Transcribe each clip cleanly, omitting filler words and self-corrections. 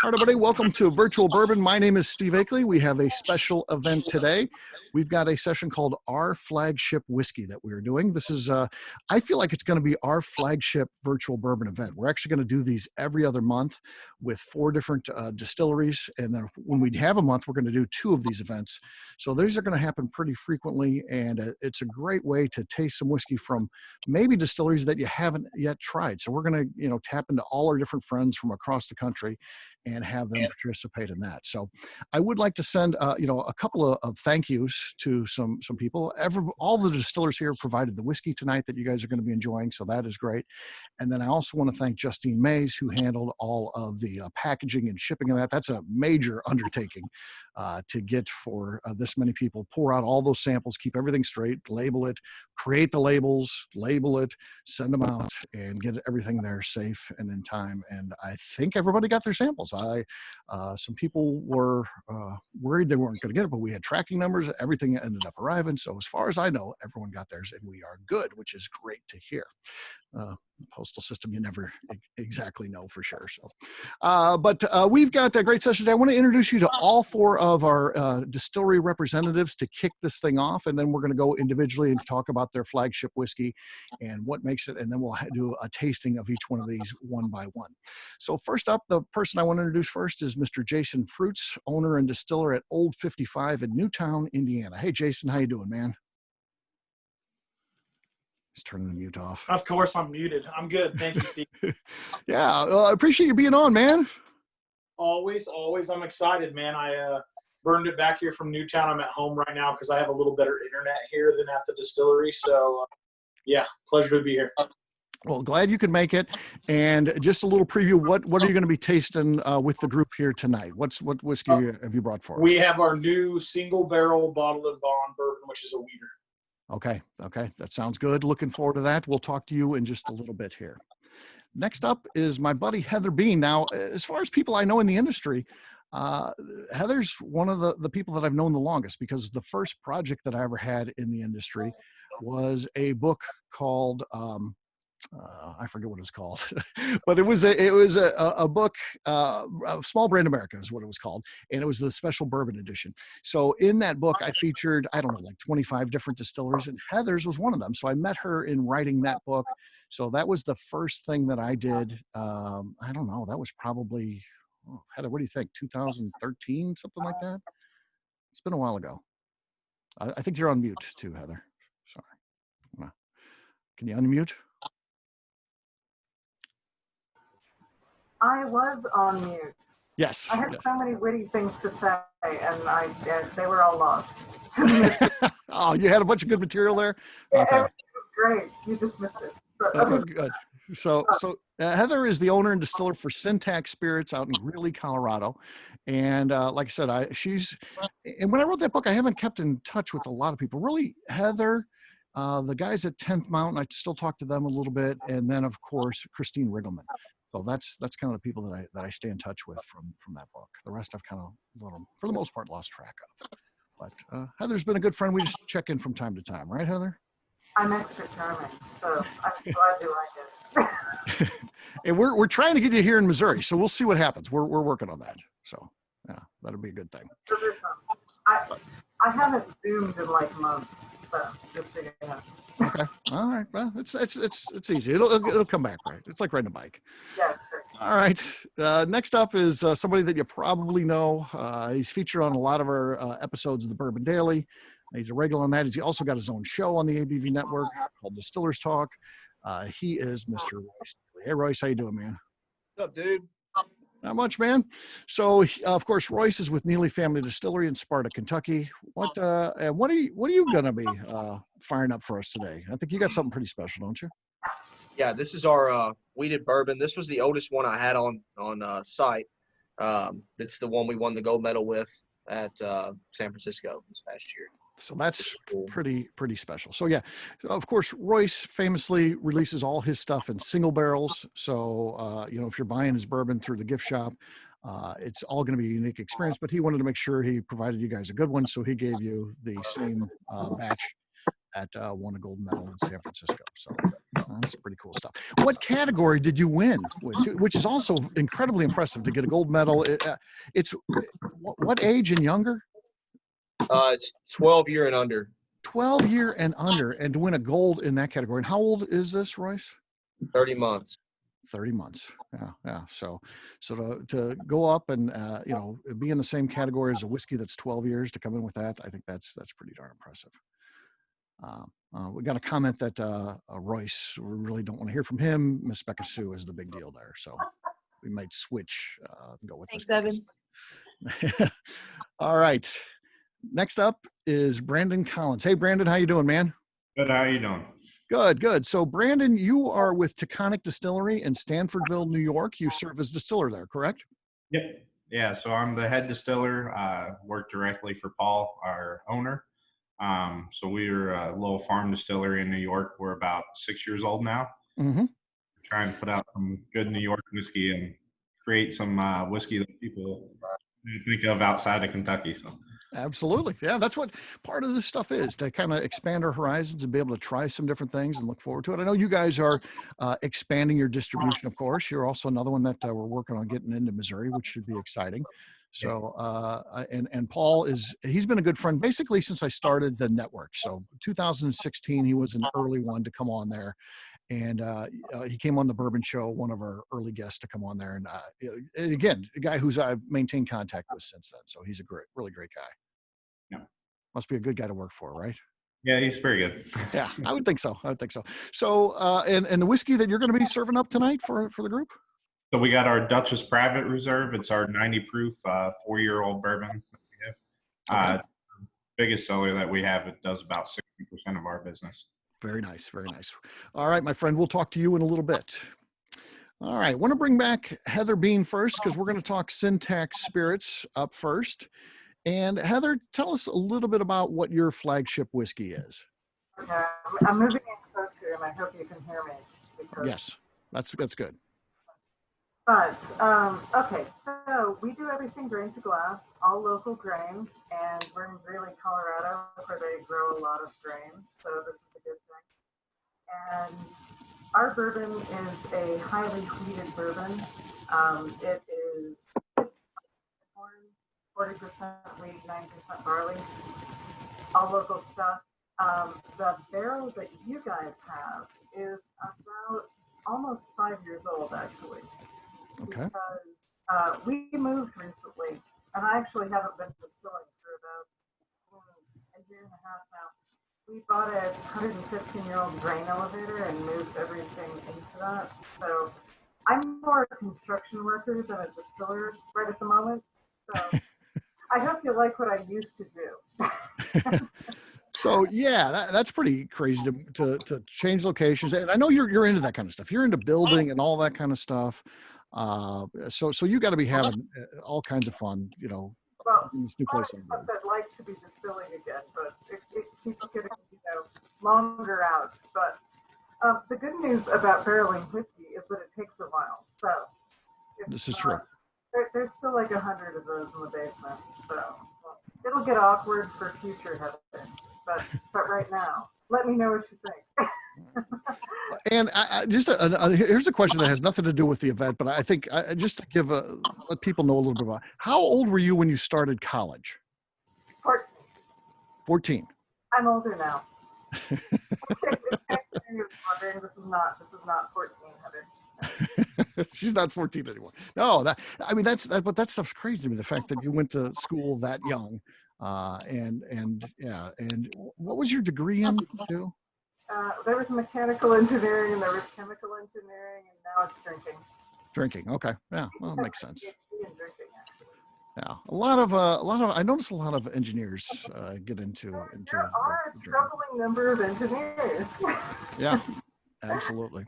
All right, everybody, welcome to Virtual Bourbon. My name is Steve Akeley. We have a special event today. We've got a session called Our Flagship Whiskey that we're doing. This is, I feel like it's going to be our flagship virtual bourbon event. We're actually going to do these every other month with 4 different distilleries. And then when we have a month, we're going to do 2 of these events. So these are going to happen pretty frequently. And it's a great way to taste some whiskey from maybe distilleries that you haven't yet tried. So we're going to, tap into all our different friends from across the country and have them participate in that. So I would like to send, a couple of thank yous to some people. All the distillers here provided the whiskey tonight that you guys are going to be enjoying, so that is great. And then I also want to thank Justine Mays, who handled all of the packaging and shipping of that. That's a major undertaking to get for this many people. Pour out all those samples, keep everything straight, label it, create the labels, label it, send them out, and get everything there safe and in time. And I think everybody got their samples. Some people were worried they weren't going to get it, but we had tracking numbers. Everything ended up arriving. So as far as I know, everyone got theirs, and we are good, which is great to hear. The postal system, you never exactly know for sure. So, but we've got a great session today. I want to introduce you to all 4 of our distillery representatives to kick this thing off, and then we're going to go individually and talk about their flagship whiskey and what makes it, and then we'll do a tasting of each one of these one by one. So first up, the person I want to introduce first is Mr. Jason Fruits, owner and distiller at Old 55 in Newtown, Indiana. Hey, Jason, how you doing, man? He's turning the mute off. Of course, I'm muted. I'm good. Thank you, Steve. Yeah, I appreciate you being on, man. Always. I'm excited, man. I burned it back here from Newtown. I'm at home right now because I have a little better internet here than at the distillery. So, yeah, pleasure to be here. Well, glad you could make it. And just a little preview, what are you going to be tasting with the group here tonight? What whiskey have you brought for us? We have our new single barrel bottled and bond bourbon, which is a weeder. Okay. That sounds good. Looking forward to that. We'll talk to you in just a little bit here. Next up is my buddy Heather Bean. Now, as far as people I know in the industry, Heather's one of the people that I've known the longest, because the first project that I ever had in the industry was a book called, I forget what it was called, but it was a book, Small Brand America is what it was called. And it was the special bourbon edition. So in that book, I featured, like 25 different distilleries, and Heather's was one of them. So I met her in writing that book. So that was the first thing that I did. I don't know. That was probably, Heather, what do you think? 2013, something like that. It's been a while ago. I think you're on mute too, Heather. Sorry. Can you unmute? I was on mute. Yes. I had so many witty things to say, and they were all lost. Oh, you had a bunch of good material there? Yeah, okay. Everything was great. You just missed it. Okay, good. So Heather is the owner and distiller for Syntax Spirits out in Greeley, Colorado. And like I said, and when I wrote that book, I haven't kept in touch with a lot of people. Really, Heather, the guys at 10th Mountain, I still talk to them a little bit. And then, of course, Christine Riggleman. So that's kind of the people that I stay in touch with from that book. The rest I've kind of, for the most part, lost track of. But Heather's been a good friend. We just check in from time to time, right, Heather? I'm extra charming, so I'm glad you like it. And we're trying to get you here in Missouri, so we'll see what happens. We're working on that. So yeah, that'll be a good thing. I haven't Zoomed in like months, so just so you know. Okay. All right. Well, it's easy. It'll come back, right? It's like riding a bike. Yeah, sure. All right. Next up is somebody that you probably know. He's featured on a lot of our episodes of the Bourbon Daily. He's a regular on that. He's also got his own show on the ABV Network called Distillers Talk. He is Mr. Royce. Hey, Royce, how you doing, man? What's up, dude? Not much, man. So, of course, Royce is with Neeley Family Distillery in Sparta, Kentucky. What are you gonna be firing up for us today? I think you got something pretty special, don't you? Yeah, this is our wheated bourbon. This was the oldest one I had on site. It's the one we won the gold medal with at San Francisco this past year. So that's pretty special. So yeah, of course, Royce famously releases all his stuff in single barrels. So, if you're buying his bourbon through the gift shop, it's all going to be a unique experience, but he wanted to make sure he provided you guys a good one. So he gave you the same batch that won a gold medal in San Francisco. So That's pretty cool stuff. What category did you win with? Which is also incredibly impressive to get a gold medal. It's what age and younger? It's 12 year and under. 12 year and under, and to win a gold in that category. And how old is this, Royce? 30 months. 30 months. Yeah. So to go up and be in the same category as a whiskey that's 12 years, to come in with that, I think that's pretty darn impressive. We got a comment that Royce, we really don't want to hear from him. Miss Becca Sue is the big deal there, so we might switch and go with Thanks, Miss Evan. Becca. All right. Next up is Brandon Collins. Hey, Brandon, how you doing, man? Good. How are you doing? Good. So, Brandon, you are with Taconic Distillery in Stanfordville, New York. You serve as distiller there, correct? Yep. Yeah. So I'm the head distiller. Work directly for Paul, our owner. So we're a little farm distillery in New York. We're about 6 years old now. Mm-hmm. We're trying to put out some good New York whiskey and create some whiskey that people think of outside of Kentucky. So. Absolutely. Yeah, that's what part of this stuff is, to kind of expand our horizons and be able to try some different things and look forward to it. I know you guys are expanding your distribution, of course. You're also another one that we're working on getting into Missouri, which should be exciting. So, and Paul he's been a good friend basically since I started the network. So 2016, he was an early one to come on there. And he came on the Bourbon Show, one of our early guests to come on there. And again, a guy who's I've maintained contact with since then. So he's a really great guy. Yeah. Must be a good guy to work for, right? Yeah, he's very good. Yeah, I would think so. So, and the whiskey that you're going to be serving up tonight for the group? So we got our Duchess Private Reserve. It's our 90 proof 4-year-old bourbon. Okay. Biggest seller that we have. It does about 60% of our business. Very nice. Very nice. All right, my friend, we'll talk to you in a little bit. All right. I want to bring back Heather Bean first, because we're going to talk Syntax Spirits up first. And Heather, tell us a little bit about what your flagship whiskey is. Okay, I'm moving in close here, and I hope you can hear me. Yes, that's good. But, okay, so we do everything grain to glass, all local grain, and we're in Greeley, Colorado, where they grow a lot of grain, so this is a good thing. And our bourbon is a highly wheated bourbon. It is 40% wheat, 90% barley, all local stuff. The barrel that you guys have is about almost 5 years old, actually. Okay. Because we moved recently, and I actually haven't been distilling for about a year and a half now. We bought a 115-year-old grain elevator and moved everything into that. So I'm more a construction worker than a distiller right at the moment. So I hope you like what I used to do. So yeah, that's pretty crazy to change locations. And I know you're into that kind of stuff. You're into building and all that kind of stuff. So you got to be having all kinds of fun, Well, in this new place. I'd like to be distilling again, but it keeps getting, longer out. But the good news about barreling whiskey is that it takes a while. So This is true. There's still like 100 of those in the basement. So it'll get awkward for future Heather. But right now, let me know what you think. And here's a question that has nothing to do with the event, but I think just to let people know a little bit about, how old were you when you started college? 14. 14. I'm older now. In case you're wondering, this is not 14, Heather. She's not 14 anymore. No, but that stuff's crazy to me. The fact that you went to school that young, and what was your degree in too? There was mechanical engineering and there was chemical engineering, and now it's drinking. Drinking. Okay. Yeah. Well, that makes sense. PhD in drinking, actually. Yeah. A lot of, I notice a lot of engineers get into There are a troubling number of engineers. Yeah, absolutely.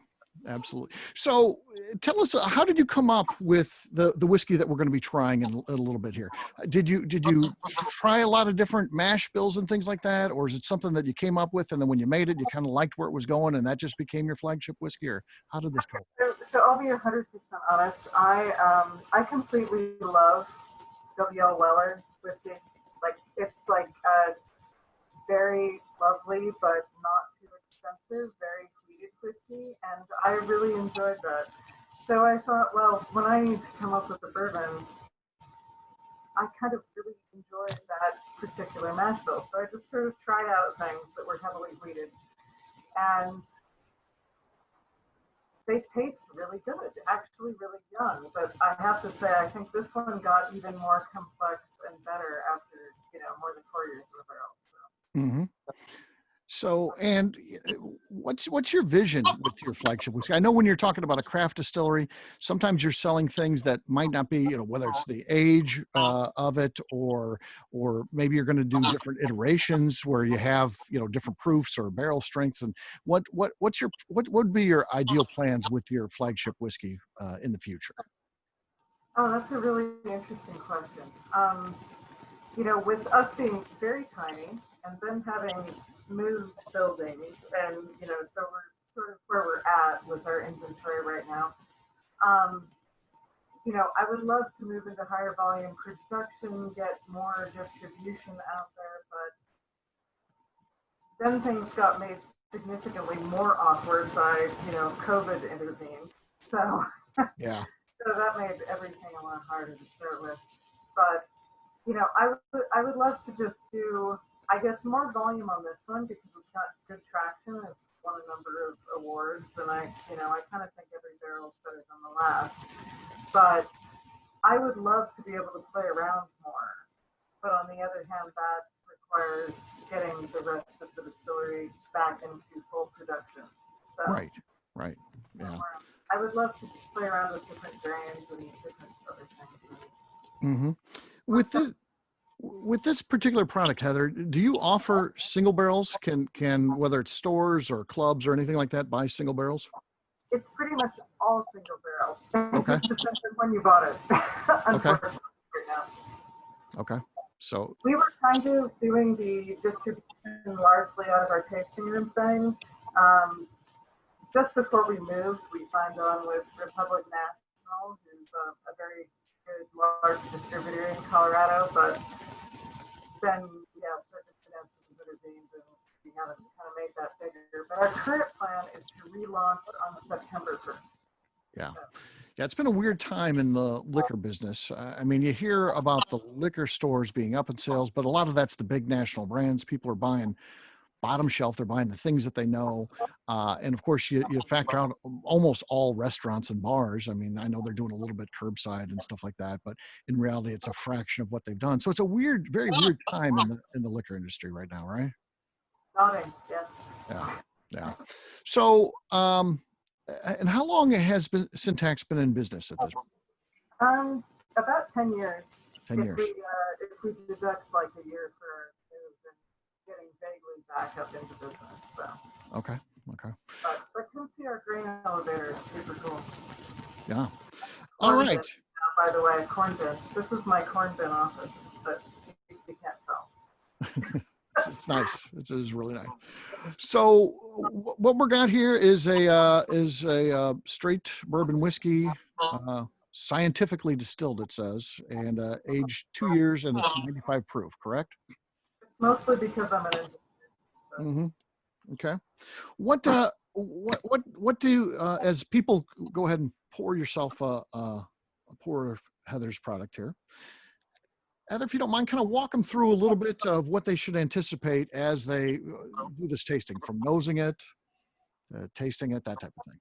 So tell us, how did you come up with the whiskey that we're going to be trying in a little bit here? Did you try a lot of different mash bills and things like that? Or is it something that you came up with and then when you made it, you kind of liked where it was going and that just became your flagship whiskey? Or how did this go? So I'll be 100% honest. I completely love W.L. Weller whiskey. Like, it's very lovely, but not too expensive, very wheated whiskey, and I really enjoyed that. So I thought, well, when I need to come up with a bourbon, I kind of really enjoyed that particular mash bill. So I just sort of tried out things that were heavily wheated, and they taste really good, actually really young. But I have to say, I think this one got even more complex and better after, more than 4 years in the barrel. So. Mm-hmm. So, and what's your vision with your flagship whiskey? I know when you're talking about a craft distillery, sometimes you're selling things that might not be, whether it's the age of it, or maybe you're going to do different iterations where you have, different proofs or barrel strengths. And what would be your ideal plans with your flagship whiskey in the future? Oh, that's a really interesting question. With us being very tiny and then having moved buildings, and so we're sort of where we're at with our inventory right now. I would love to move into higher volume production, get more distribution out there, but then things got made significantly more awkward by COVID intervened. So Yeah. so that made everything a lot harder to start with. But I would love to just do, I guess, more volume on this one because it's got good traction. It's won a number of awards, and I kind of think every barrel is better than the last. But I would love to be able to play around more. But on the other hand, that requires getting the rest of the distillery back into full production. So Right. Yeah. I would love to play around with different grains and different other things. Mm-hmm. With this particular product, Heather, do you offer single barrels? Can whether it's stores or clubs or anything like that buy single barrels? It's pretty much all single barrel. It Okay. just depends on when you bought it. Unfortunately, right now. Okay. So we were kind of doing the distribution largely out of our tasting room thing. Just before we moved, we signed on with Republic National, who's a very good large distributor in Colorado, but then, circumstances have intervened and we haven't kind of made that bigger. But our current plan is to relaunch on September 1st. Yeah. Yeah, it's been a weird time in the liquor business. I mean, you hear about the liquor stores being up in sales, but a lot of that's the big national brands. People are buying bottom shelf. They're buying the things that they know. And of course, you factor out almost all restaurants and bars. I mean, I know they're doing a little bit curbside and stuff like that, but in reality, it's a fraction of what they've done. So it's a very weird time in the liquor industry right now, right? Nodding, yes. Yeah. So, and how long has Syntax been in business at this point? About 10 years. 10 years. If we deduct like a year for our move and getting vaguely back up into business. So. Okay. But come see our grain elevator. It's super cool. Yeah. All right. Bin, by the way, corn bin. This is my corn bin office, but you can't tell. It's nice. It is really nice. So what we got here is a straight bourbon whiskey, scientifically distilled, it says, and aged 2 years, and it's 95 proof. Correct? It's mostly because I'm an engineer. So. Mm-hmm. Okay. What do as people go ahead and pour yourself pour Heather's product here. Heather, if you don't mind, kind of walk them through a little bit of what they should anticipate as they do this tasting, from nosing it, tasting it, that type of thing.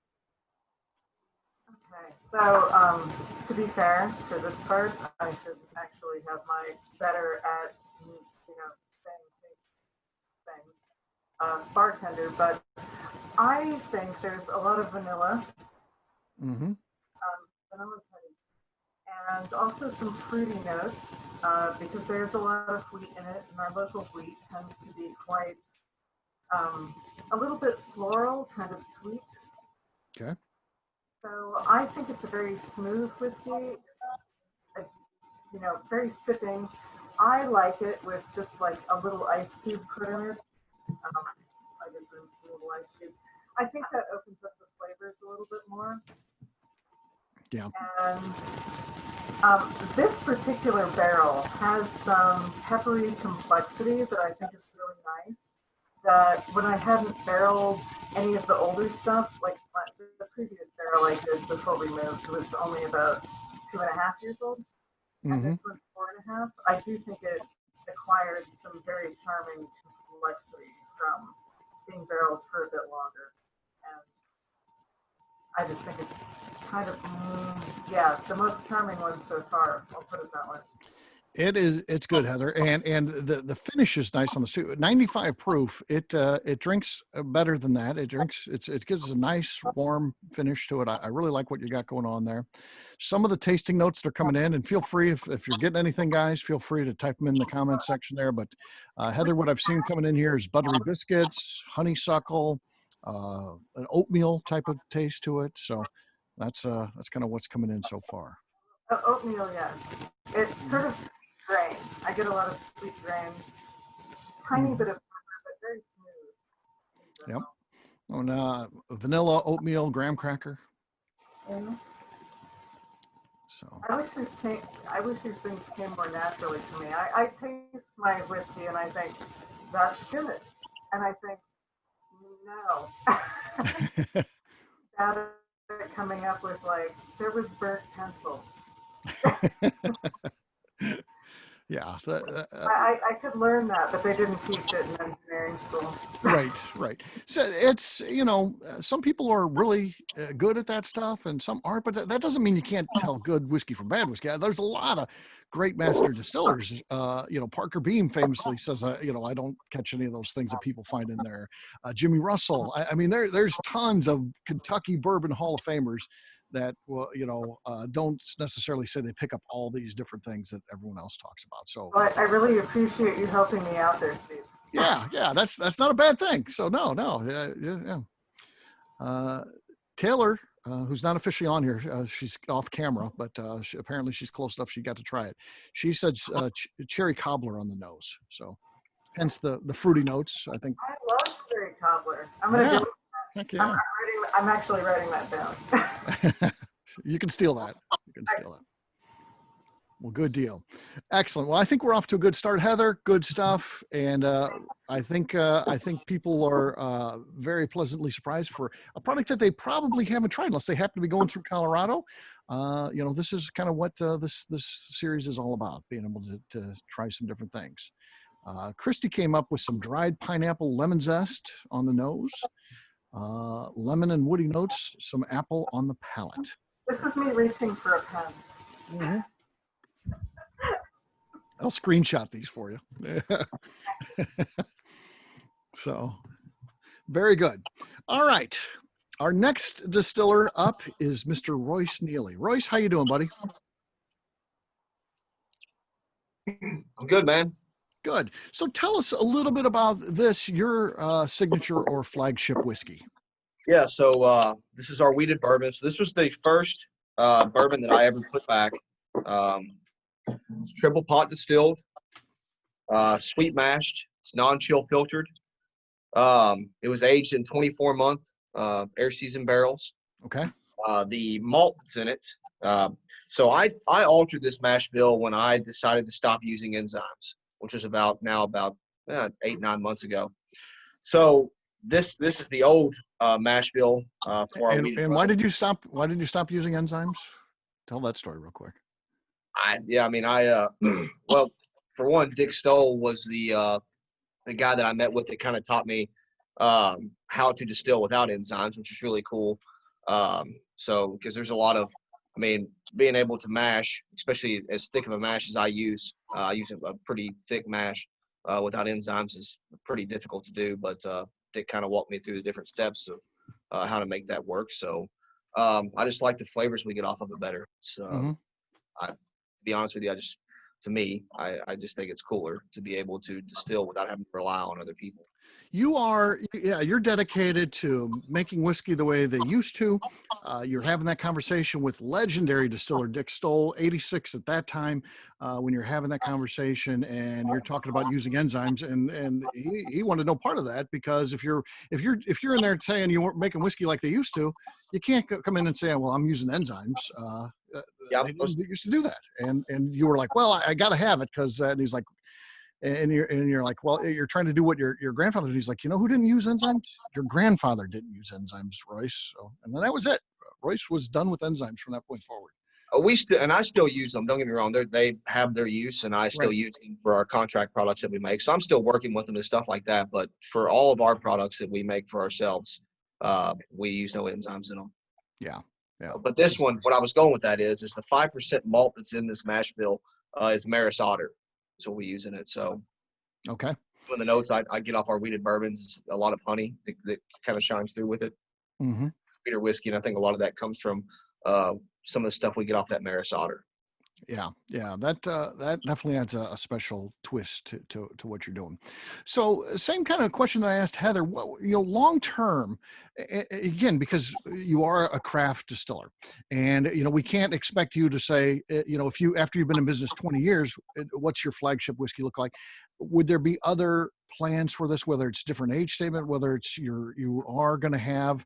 Okay, so to be fair, for this part, I should actually have my better at, saying things, bartender, but I think there's a lot of vanilla. Mm-hmm. Vanilla's heavy. And also some fruity notes, because there's a lot of wheat in it, and our local wheat tends to be quite a little bit floral, kind of sweet. Okay. So I think it's a very smooth whiskey. It's, very sipping. I like it with just like a little ice cube put in it. I guess there's some little ice cubes. I think that opens up the flavors a little bit more. Yeah. And this particular barrel has some peppery complexity that I think is really nice, that when I hadn't barreled any of the older stuff, like the previous barrel I did before we moved was only about 2.5 years old, and this one's 4.5. I do think it acquired some very charming complexity from being barreled for a bit longer, and I just think it's kind of, the most charming one so far. I'll put it that way. It is. It's good, Heather, and the finish is nice on the suit. 95 proof. It drinks better than that. It gives a nice warm finish to it. I really like what you got going on there. Some of the tasting notes that are coming in, and feel free if you're getting anything, guys, feel free to type them in the comment section there. But Heather, what I've seen coming in here is buttery biscuits, honeysuckle, an oatmeal type of taste to it. So that's kind of what's coming in so far. Oatmeal, yes. It's sort of sweet grain. I get a lot of sweet grain. Tiny bit of pepper, but very smooth. Yep. And vanilla, oatmeal, graham cracker. Mm-hmm. So I wish these things came more naturally to me. I taste my whiskey and I think that's good, and I think no. That coming up with like there was burnt pencil. Yeah, I could learn that, but they didn't teach it in engineering school. Right. So it's, some people are really good at that stuff and some aren't, but that doesn't mean you can't tell good whiskey from bad whiskey. There's a lot of great master distillers. Parker Beam famously says, I don't catch any of those things that people find in there. Jimmy Russell. I mean, there's tons of Kentucky Bourbon Hall of Famers that don't necessarily say they pick up all these different things that everyone else talks about. So well, I really appreciate you helping me out there, Steve. Yeah, that's not a bad thing. So no. Taylor, who's not officially on here, she's off camera, but apparently she's close enough. She got to try it. She said cherry cobbler on the nose, so hence the fruity notes. I think. I love cherry cobbler. I'm gonna do it. Heck yeah. I'm actually writing that down. You can steal that. Well, good deal. Excellent. Well, I think we're off to a good start, Heather. Good stuff. And I think people are very pleasantly surprised for a product that they probably haven't tried unless they happen to be going through Colorado. This is kind of what this series is all about, being able to try some different things. Christy came up with some dried pineapple lemon zest on the nose. Lemon and woody notes, some apple on the palate. This is me reaching for a pen. Mm-hmm. I'll screenshot these for you. So, very good. All right. Our next distiller up is Mr. Royce Neeley. Royce, how you doing, buddy? I'm good, man. Good. So tell us a little bit about this, your signature or flagship whiskey. Yeah, so this is our wheated bourbon. So this was the first bourbon that I ever put back. It's triple pot distilled, sweet mashed. It's non-chill filtered. It was aged in 24-month air season barrels. Okay. The malt that's in it. So I altered this mash bill when I decided to stop using enzymes, which was about 8-9 months ago. So this is the old mash bill for our wheated. And why did you stop? Why did you stop using enzymes? Tell that story real quick. Well, for one, Dick Stoll was the guy that I met with that kind of taught me how to distill without enzymes, which is really cool. So because there's a lot of, being able to mash, especially as thick of a mash as I use a pretty thick mash without enzymes is pretty difficult to do. But Dick kind of walked me through the different steps of how to make that work. So I just like the flavors we get off of it better. So to be honest with you, I just think it's cooler to be able to distill without having to rely on other people. You're dedicated to making whiskey the way they used to. You're having that conversation with legendary distiller Dick Stoll, 86 at that time, when you're having that conversation and you're talking about using enzymes, and he wanted no part of that, because if you're in there saying you weren't making whiskey like they used to, you can't come in and say, well, I'm using enzymes. They used to do that, and you were like, well, I got to have it because, and he's like, And you're like, well, you're trying to do what your grandfather did. He's like, you know who didn't use enzymes? Your grandfather didn't use enzymes, Royce. So, and then that was it. Royce was done with enzymes from that point forward. I still use them. Don't get me wrong; they have their use, and I still Right. use them for our contract products that we make. So I'm still working with them and stuff like that. But for all of our products that we make for ourselves, we use no enzymes in them. Yeah. Yeah. But this one, what I was going with that is the 5% malt that's in this mash bill is Maris Otter. So we use in it. So Okay. one of the notes I get off our wheated bourbons is a lot of honey that kind of shines through with it. Mm-hmm. Peter whiskey, and I think a lot of that comes from some of the stuff we get off that Maris Otter. Yeah, yeah, that definitely adds a special twist to what you're doing. So, same kind of question that I asked Heather. What, long term, again, because you are a craft distiller, and we can't expect you to say, if you after you've been in business 20 years, what's your flagship whiskey look like? Would there be other plans for this? Whether it's different age statement, whether it's you are going to have.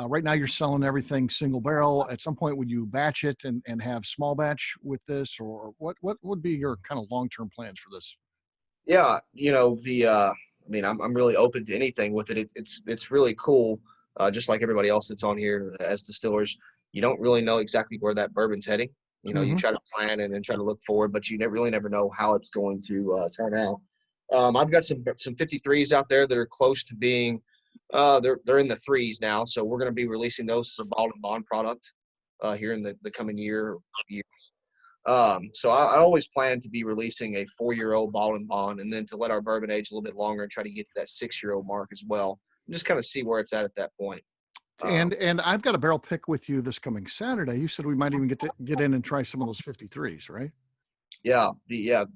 Right now, you're selling everything single barrel. At some point, would you batch it and have small batch with this, or what would be your kind of long-term plans for this? Yeah, I'm really open to anything with it. It's really cool. Just like everybody else that's on here as distillers, you don't really know exactly where that bourbon's heading. You Mm-hmm. try to plan and try to look forward, but you really never know how it's going to turn out. I've got some 53s out there that are close to being. They're in the 3s now, so we're going to be releasing those as a bottled and bond product here in the coming years. So I always plan to be releasing a 4-year-old bottled and bond, and then to let our bourbon age a little bit longer and try to get to that 6-year-old mark as well, and just kind of see where it's at that point. And I've got a barrel pick with you this coming Saturday. You said we might even get in and try some of those 53s, right? Yeah,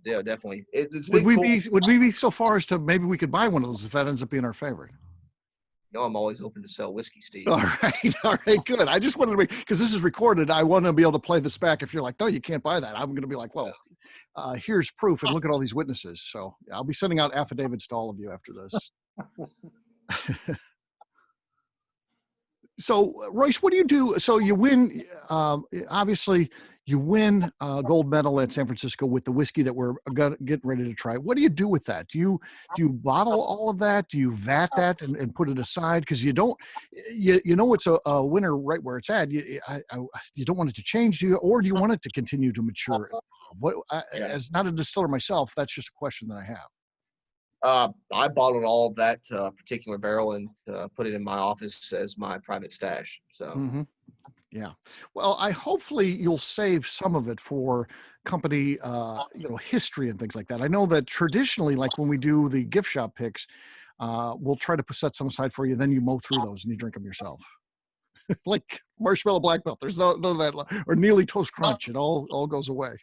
definitely. Would we be so far as to maybe we could buy one of those if that ends up being our favorite? I'm always open to sell whiskey, Steve. All right, good. I just wanted to because this is recorded. I want to be able to play this back. If you're like, no, you can't buy that, I'm going to be like, well, here's proof, and look at all these witnesses. So I'll be sending out affidavits to all of you after this. So, Royce, what do you do? So you win, obviously, you win a gold medal at San Francisco with the whiskey that we're getting ready to try. What do you do with that? Do you bottle all of that? Do you vat that and put it aside? Because you don't, it's a winner right where it's at. You don't want it to change, or do you want it to continue to mature? As not a distiller myself, that's just a question that I have. I bottled all of that particular barrel and put it in my office as my private stash. So, yeah. Well, hopefully you'll save some of it for company, history and things like that. I know that traditionally, like when we do the gift shop picks, we'll try to set some aside for you. Then you mow through those and you drink them yourself. Like marshmallow black belt. There's none of that, or Neeley toast crunch. It all goes away.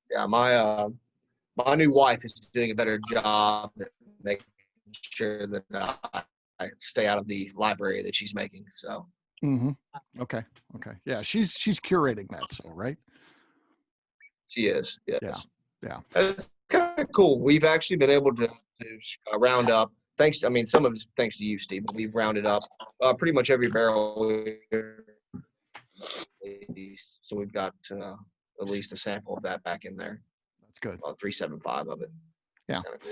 Yeah, my new wife is doing a better job at making sure that I stay out of the library that she's making. So. Okay. Yeah, she's curating that. So right. She is. Yes. Yeah. It's kind of cool. We've actually been able to round up. Some of it's thanks to you, Steve. But we've rounded up pretty much every barrel. So we've got at least a sample of that back in there. That's good. 375 of it. Yeah. Cool.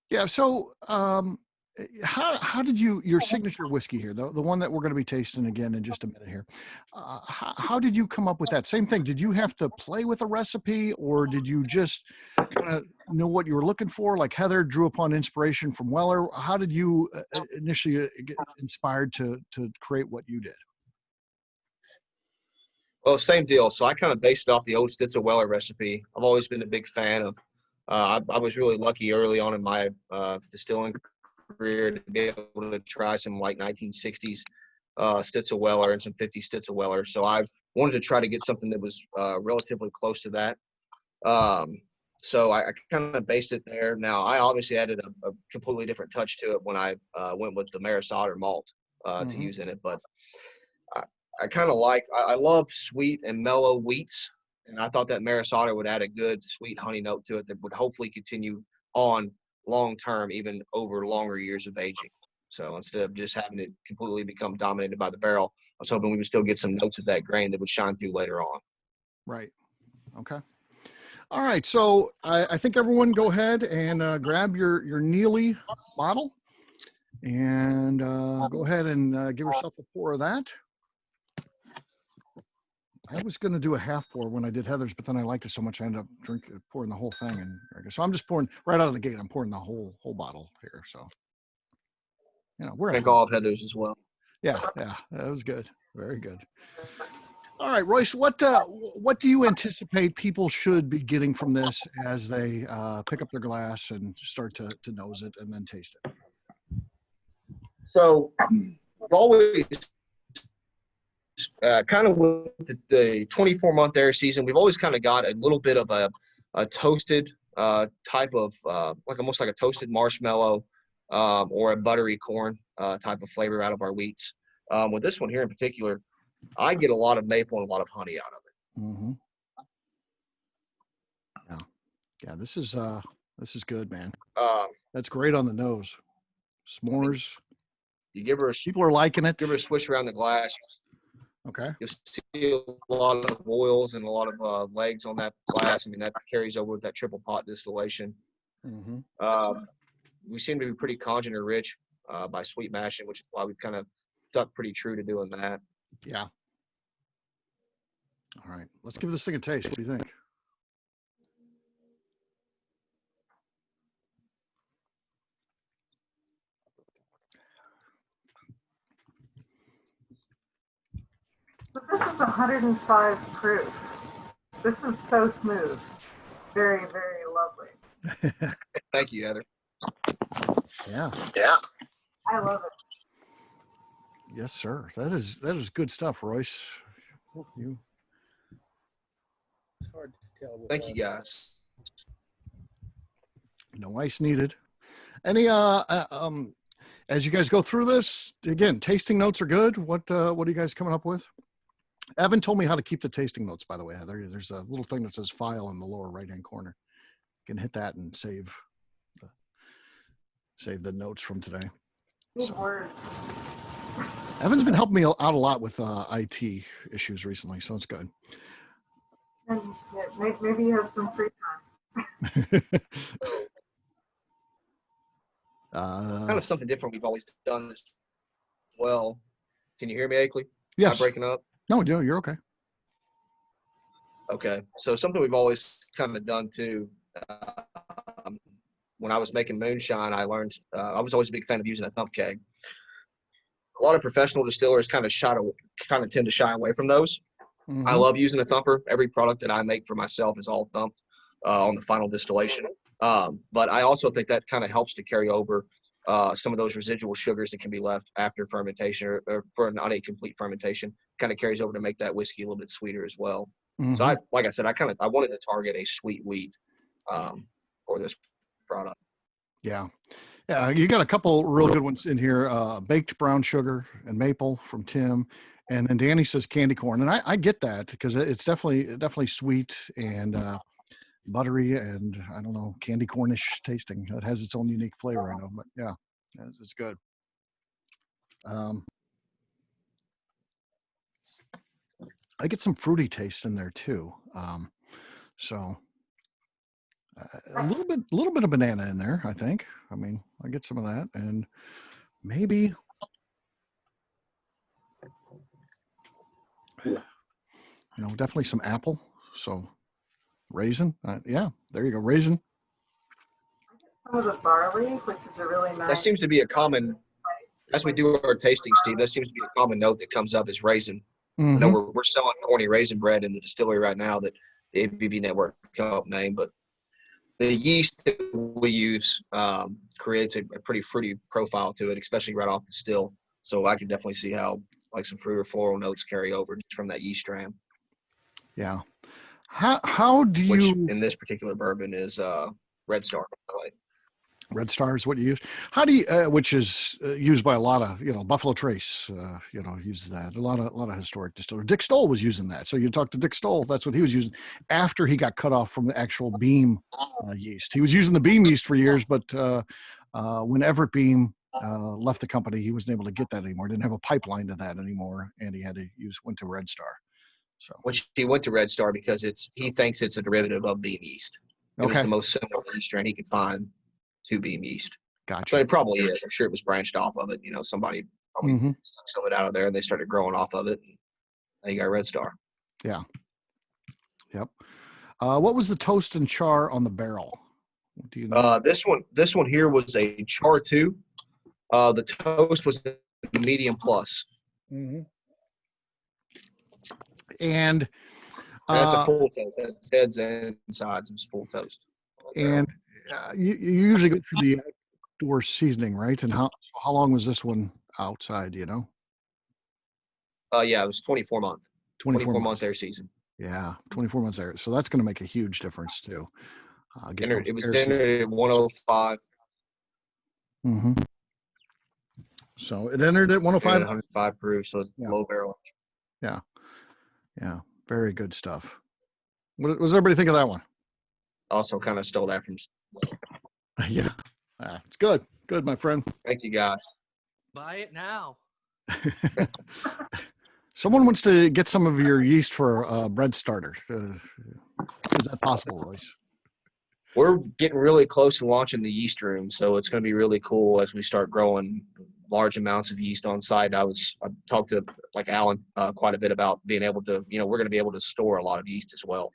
Yeah. So, how did your signature whiskey here, the one that we're going to be tasting again in just a minute here, how did you come up with that? Same thing. Did you have to play with a recipe, or did you just kind of know what you were looking for? Like Heather drew upon inspiration from Weller. How did you initially get inspired to create what you did? Well, same deal. So I kind of based it off the old Stitzel Weller recipe. I've always been a big fan of. I was really lucky early on in my distilling career to be able to try some like 1960s Stitzel Weller and some 50s Stitzel Weller. So I wanted to try to get something that was relatively close to that. So I kind of based it there. Now I obviously added a completely different touch to it when I went with the Maris Otter malt to use in it. But I kind of I love sweet and mellow wheats. And I thought that Maris Otter would add a good sweet honey note to it that would hopefully continue on long term, even over longer years of aging. So instead of just having it completely become dominated by the barrel, I was hoping we would still get some notes of that grain that would shine through later on. Right. Okay. All right, so I think everyone go ahead and grab your Neeley bottle and go ahead and give yourself a pour of that. I was going to do a half pour when I did Heather's, but then I liked it so much I ended up pouring the whole thing. And so I'm just pouring right out of the gate. I'm pouring the whole bottle here. So, we're Drink all of Heather's as well. Yeah, that was good. Very good. All right, Royce, what do you anticipate people should be getting from this as they pick up their glass and start to nose it and then taste it? So I've always kind of with the 24-month air season, we've always kind of got a little bit of a toasted type of like almost like a toasted marshmallow or a buttery corn type of flavor out of our wheats. With this one here in particular, I get a lot of maple and a lot of honey out of it. Mm-hmm. Yeah, this is good, man. That's great on the nose. S'mores. You give her People are liking it. Give her a swish around the glass. Okay. You'll see a lot of oils and a lot of legs on that glass. I mean, that carries over with that triple pot distillation. Mm-hmm. We seem to be pretty congener rich by sweet mashing, which is why we've kind of stuck pretty true to doing that. Yeah. All right. Let's give this thing a taste. What do you think? But this is 105 proof. This is so smooth. Very, very lovely. Thank you, Heather. Yeah. I love it. Yes, sir. That is good stuff, Royce. You. It's hard to tell. Thank you, guys. No ice needed. Any as you guys go through this, again, tasting notes are good. What are you guys coming up with? Evan told me how to keep the tasting notes, by the way, Heather. There's a little thing that says file in the lower right-hand corner. You can hit that and save the notes from today. Good words. Evan's been helping me out a lot with IT issues recently, so it's good. And yeah, maybe he has some free time. Kind of something different we've always done as well. Can you hear me, Akeley? Yes. Am I breaking up? No, you're okay. Okay. So something we've always kind of done too. When I was making moonshine, I learned I was always a big fan of using a thump keg. A lot of professional distillers kind of tend to shy away from those. Mm-hmm. I love using a thumper. Every product that I make for myself is all thumped on the final distillation. But I also think that kind of helps to carry over some of those residual sugars that can be left after fermentation or for not a complete fermentation. Kind of carries over to make that whiskey a little bit sweeter as well. Mm-hmm. So like I said, I wanted to target a sweet wheat for this product. Yeah, you got a couple real good ones in here. Baked brown sugar and maple from Tim, and then Danny says candy corn, and I get that because it's definitely sweet and buttery and I don't know, candy cornish tasting. It has its own unique flavor, I know, but yeah, it's good. I get some fruity taste in there too. So a little bit of banana in there, I think. I mean, I get some of that, and maybe definitely some apple. So raisin, yeah, there you go, raisin. I get some of the barley, which is a really nice. That seems to be a common, as we do our tasting, Steve. That seems to be a common note that comes up is raisin. Mm-hmm. I know we're selling corny raisin bread in the distillery right now that the ABV Network helped name, but the yeast that we use creates a pretty fruity profile to it, especially right off the still. So I can definitely see how like some fruit or floral notes carry over just from that yeast strain. Yeah. How do you? Which in this particular bourbon is Red Star. Red Star is what you use. How do you, which is used by a lot of, Buffalo Trace, uses that. A lot of historic distillers. Dick Stoll was using that. So you talk to Dick Stoll, that's what he was using after he got cut off from the actual Beam yeast. He was using the Beam yeast for years, but when Everett Beam left the company, he wasn't able to get that anymore. Didn't have a pipeline to that anymore, and he had to went to Red Star. So Which he went to Red Star because he thinks it's a derivative of beam yeast. It was okay, the most similar yeast strain he could find to beam yeast. So gotcha. it probably is. I'm sure it was branched off of it. Somebody probably Mm-hmm. stuck some of it out of there and they started growing off of it. And then you got Red Star. Yeah. Yep. What was the toast and char on the barrel? Do you know? This one here was a char 2. The toast was a medium plus. Mm-hmm. And That's a full toast. That's heads and sides. It was full toast. and you usually go through the outdoor seasoning, right? And how long was this one outside? Do you know? Yeah, it was 24 month. 24 month air season. Yeah, 24 months there. So that's going to make a huge difference too. It was entered at 105. Mm-hmm. So it entered at 105. 105 proof, so Yeah. low barrel. Yeah. Very good stuff. What does everybody think of that one? Also kind of stole that from. Yeah. It's good. Good, my friend. Thank you, guys. Buy it now. Someone wants to get some of your yeast for a bread starter. Is that possible, Royce? We're getting really close to launching the yeast room, so it's going to be really cool as we start growing large amounts of yeast on site. I talked to like Alan quite a bit about being able to, we're going to be able to store a lot of yeast as well.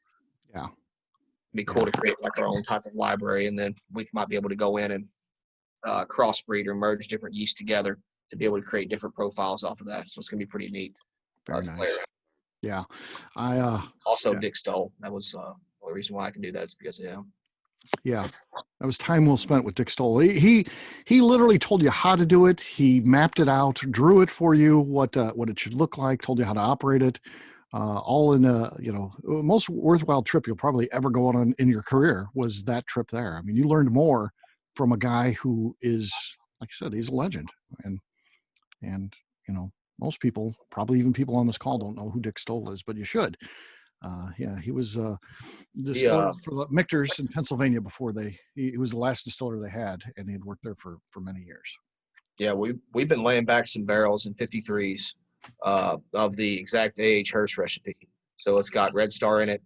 Yeah. It'd be cool to create like our own type of library, and then we might be able to go in and crossbreed or merge different yeast together to be able to create different profiles off of that. So it's going to be pretty neat. Very nice. Yeah. Also, Dick Stoll. That was the only reason why I can do that is because of him. Yeah, that was time well spent with Dick Stoll. He literally told you how to do it. He mapped it out, drew it for you, what it should look like, told you how to operate it, all in a most worthwhile trip you'll probably ever go on in your career was that trip there. I mean, you learned more from a guy who is, like I said, he's a legend, and most people, probably even people on this call, don't know who Dick Stoll is, but you should. He was distiller for the Michter's in Pennsylvania before he was the last distiller they had, and he had worked there for many years. Yeah, we've been laying back some barrels in 53s of the exact A.H. Hurst recipe. So it's got Red Star in it,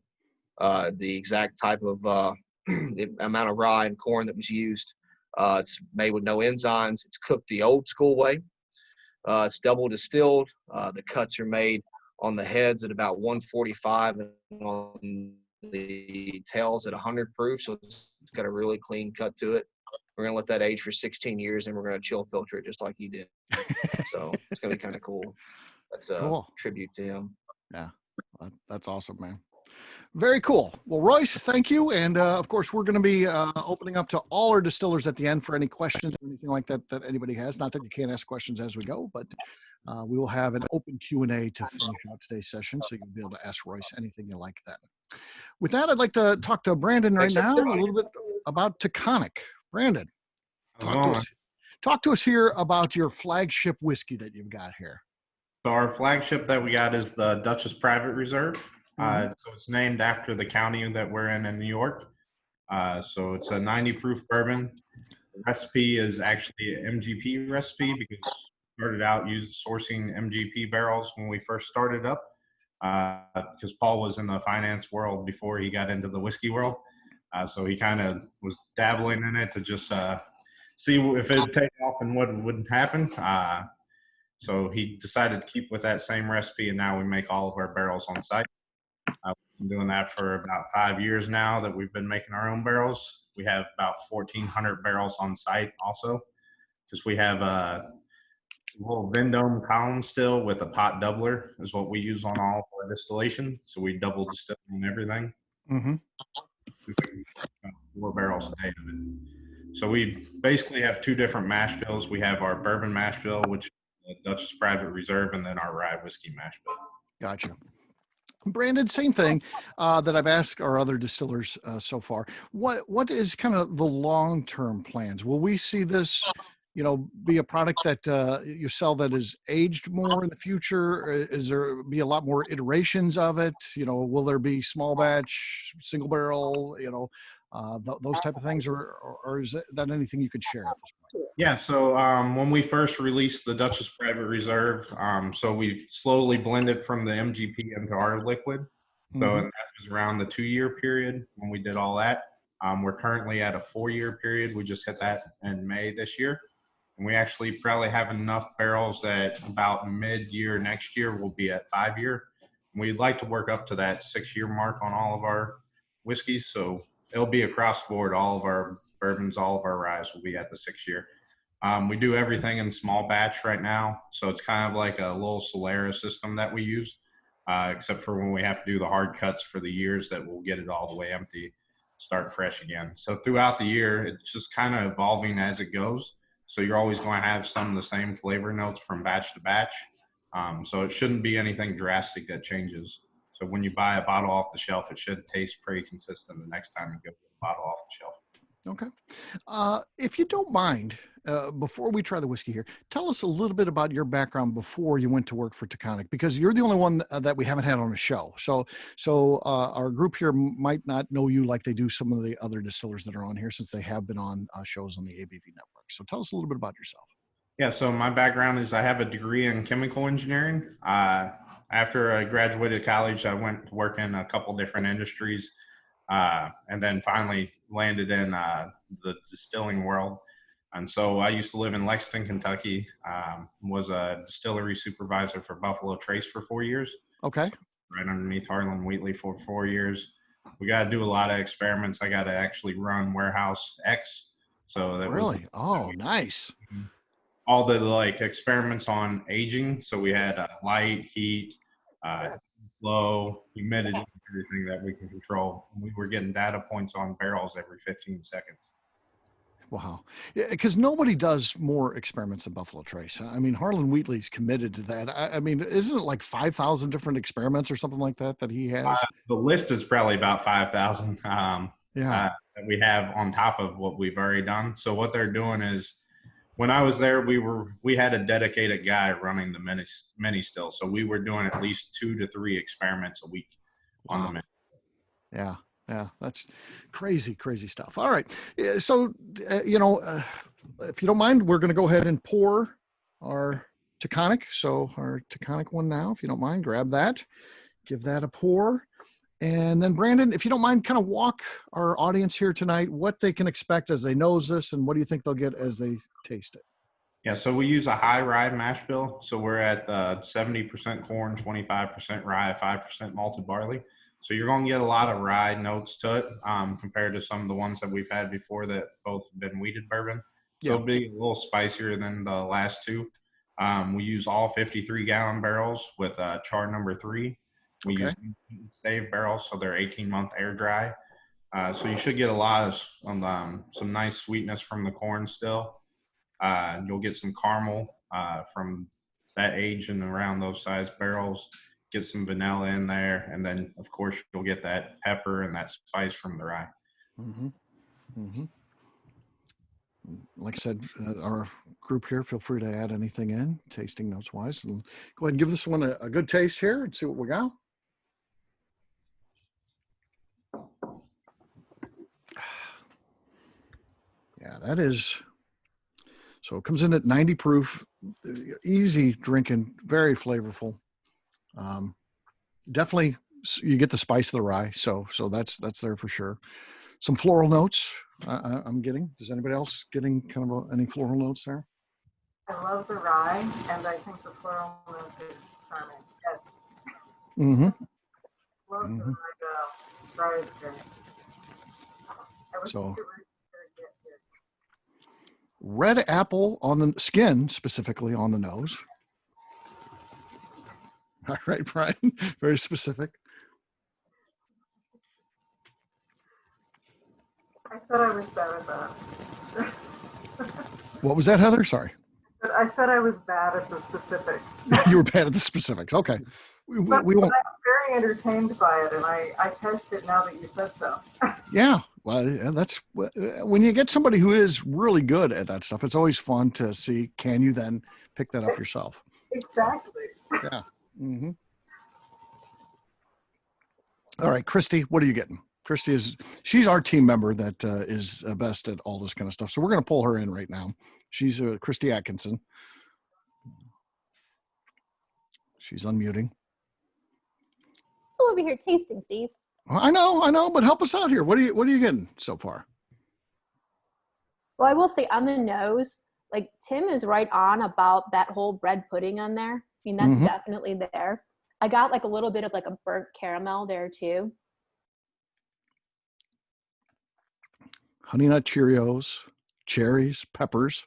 the exact type of the amount of rye and corn that was used. It's made with no enzymes. It's cooked the old school way. It's double distilled. The cuts are made on the heads at about 145 and on the tails at 100 proof. So it's got a really clean cut to it. We're going to let that age for 16 years and we're going to chill filter it just like he did. So it's going to be kind of cool. That's a cool tribute to him. Yeah, that's awesome, man. Very cool. Well, Royce, thank you. And of course, we're going to be opening up to all our distillers at the end for any questions or anything like that anybody has. Not that you can't ask questions as we go, but we will have an open Q&A to finish out today's session, so you'll be able to ask Royce anything you like then. With that, I'd like to talk to Brandon right now a little bit about Taconic. Brandon, talk to us here about your flagship whiskey that you've got here. So our flagship that we got is the Duchess Private Reserve. So it's named after the county that we're in New York. So it's a 90 proof bourbon. The recipe is actually an MGP recipe because we started out sourcing MGP barrels when we first started up because Paul was in the finance world before he got into the whiskey world. So he kind of was dabbling in it to just see if it would take off and what would happen. So he decided to keep with that same recipe, and now we make all of our barrels on site. We've been doing that for about 5 years now that we've been making our own barrels. We have about 1,400 barrels on site also because we have a little Vendome column still with a pot doubler is what we use on all of our distillation. So we double distill on everything. Mm-hmm. We make 4 barrels a day of it. So we basically have 2 different mash bills. We have our bourbon mash bill, which is the Duchess Private Reserve, and then our rye whiskey mash bill. Gotcha. Brandon, same thing that I've asked our other distillers so far. What is kind of the long-term plans? Will we see this, be a product that you sell that is aged more in the future? Is there be a lot more iterations of it? Will there be small batch, single barrel, those type of things, or is that anything you could share at this point? Yeah, so when we first released the Duchess Private Reserve, so we slowly blended from the MGP into our liquid. So Mhm. and that was around the 2-year period when we did all that. We're currently at a 4-year period. We just hit that in May this year. And we actually probably have enough barrels that about mid-year next year we'll be at 5-year. We'd like to work up to that 6-year mark on all of our whiskeys. So it'll be across the board. All of our bourbons, all of our ryes will be at the 6-year. We do everything in small batch right now. So it's kind of like a little Solera system that we use, except for when we have to do the hard cuts for the years that we'll get it all the way empty, start fresh again. So throughout the year, it's just kind of evolving as it goes. So you're always going to have some of the same flavor notes from batch to batch. So it shouldn't be anything drastic that changes. So when you buy a bottle off the shelf, it should taste pretty consistent the next time you get a bottle off the shelf. Okay. If you don't mind, before we try the whiskey here, tell us a little bit about your background before you went to work for Taconic, because you're the only one that we haven't had on a show. So our group here might not know you like they do some of the other distillers that are on here, since they have been on shows on the ABV Network. So tell us a little bit about yourself. Yeah, so my background is I have a degree in chemical engineering. After I graduated college, I went to work in a couple different industries, and then finally landed in the distilling world. And so I used to live in Lexington, Kentucky, was a distillery supervisor for Buffalo Trace for 4 years, Okay. right underneath Harlan Wheatley for 4 years. We got to do a lot of experiments. I got to actually run Warehouse X. So that was Really? Oh, nice. all the like experiments on aging. So we had light, heat, flow, humidity, everything that we can control. We were getting data points on barrels every 15 seconds. Wow. Because nobody does more experiments than Buffalo Trace. I mean, Harlan Wheatley's committed to that. I mean, isn't it like 5,000 different experiments or something like that he has? The list is probably about 5,000 Yeah. that we have on top of what we've already done. So what they're doing is, when I was there, we had a dedicated guy running the mini still. So we were doing at least 2 to 3 experiments a week on the mini. Yeah. Yeah. That's crazy stuff. All right. So, if you don't mind, we're going to go ahead and pour our Taconic. So our Taconic one now, if you don't mind, grab that, give that a pour. And then Brandon, if you don't mind, kind of walk our audience here tonight, what they can expect as they nose this, and what do you think they'll get as they taste it? Yeah, so we use a high rye mash bill. So we're at 70% corn, 25% rye, 5% malted barley. So you're going to get a lot of rye notes to it compared to some of the ones that we've had before that both have been wheated bourbon. So it'll be a little spicier than the last two. We use all 53-gallon barrels with char number 3. We use stave barrels, so they're 18-month air dry. So you should get a lot of some nice sweetness from the corn still. You'll get some caramel from that age and around those size barrels. Get some vanilla in there, and then of course you'll get that pepper and that spice from the rye. Mm-hmm. Mm-hmm. Like I said, our group here, feel free to add anything in, tasting notes wise, and go ahead and give this one a good taste here and see what we got. Yeah, that is. So it comes in at 90 proof, easy drinking, very flavorful. Definitely, you get the spice of the rye, so that's there for sure. Some floral notes I'm getting. Is anybody else getting kind of any floral notes there? I love the rye, and I think the floral notes are charming. Yes. Mm-hmm. Love Mm-hmm. the rye is great. I wish So- you could get here. Red apple on the skin, specifically on the nose. All right, Brian, very specific. I said I was bad at that. What was that, Heather? Sorry. I said I was bad at the specific. You were bad at the specifics. Okay. We But won't. I'm very entertained by it, and I test it now that you said so. Yeah. Well, that's when you get somebody who is really good at that stuff, it's always fun to see, can you then pick that up yourself? Exactly. Yeah. Mm-hmm. All right, Christy, what are you getting? Christy she's our team member that is best at all this kind of stuff. So we're going to pull her in right now. She's Christy Atkinson. She's unmuting. Still over here tasting, Steve. I know, but help us out here. What are you getting so far? Well, I will say on the nose, like Tim is right on about that whole bread pudding on there. I mean, that's definitely there. I got like a little bit of like a burnt caramel there too. Honey Nut Cheerios, cherries, peppers.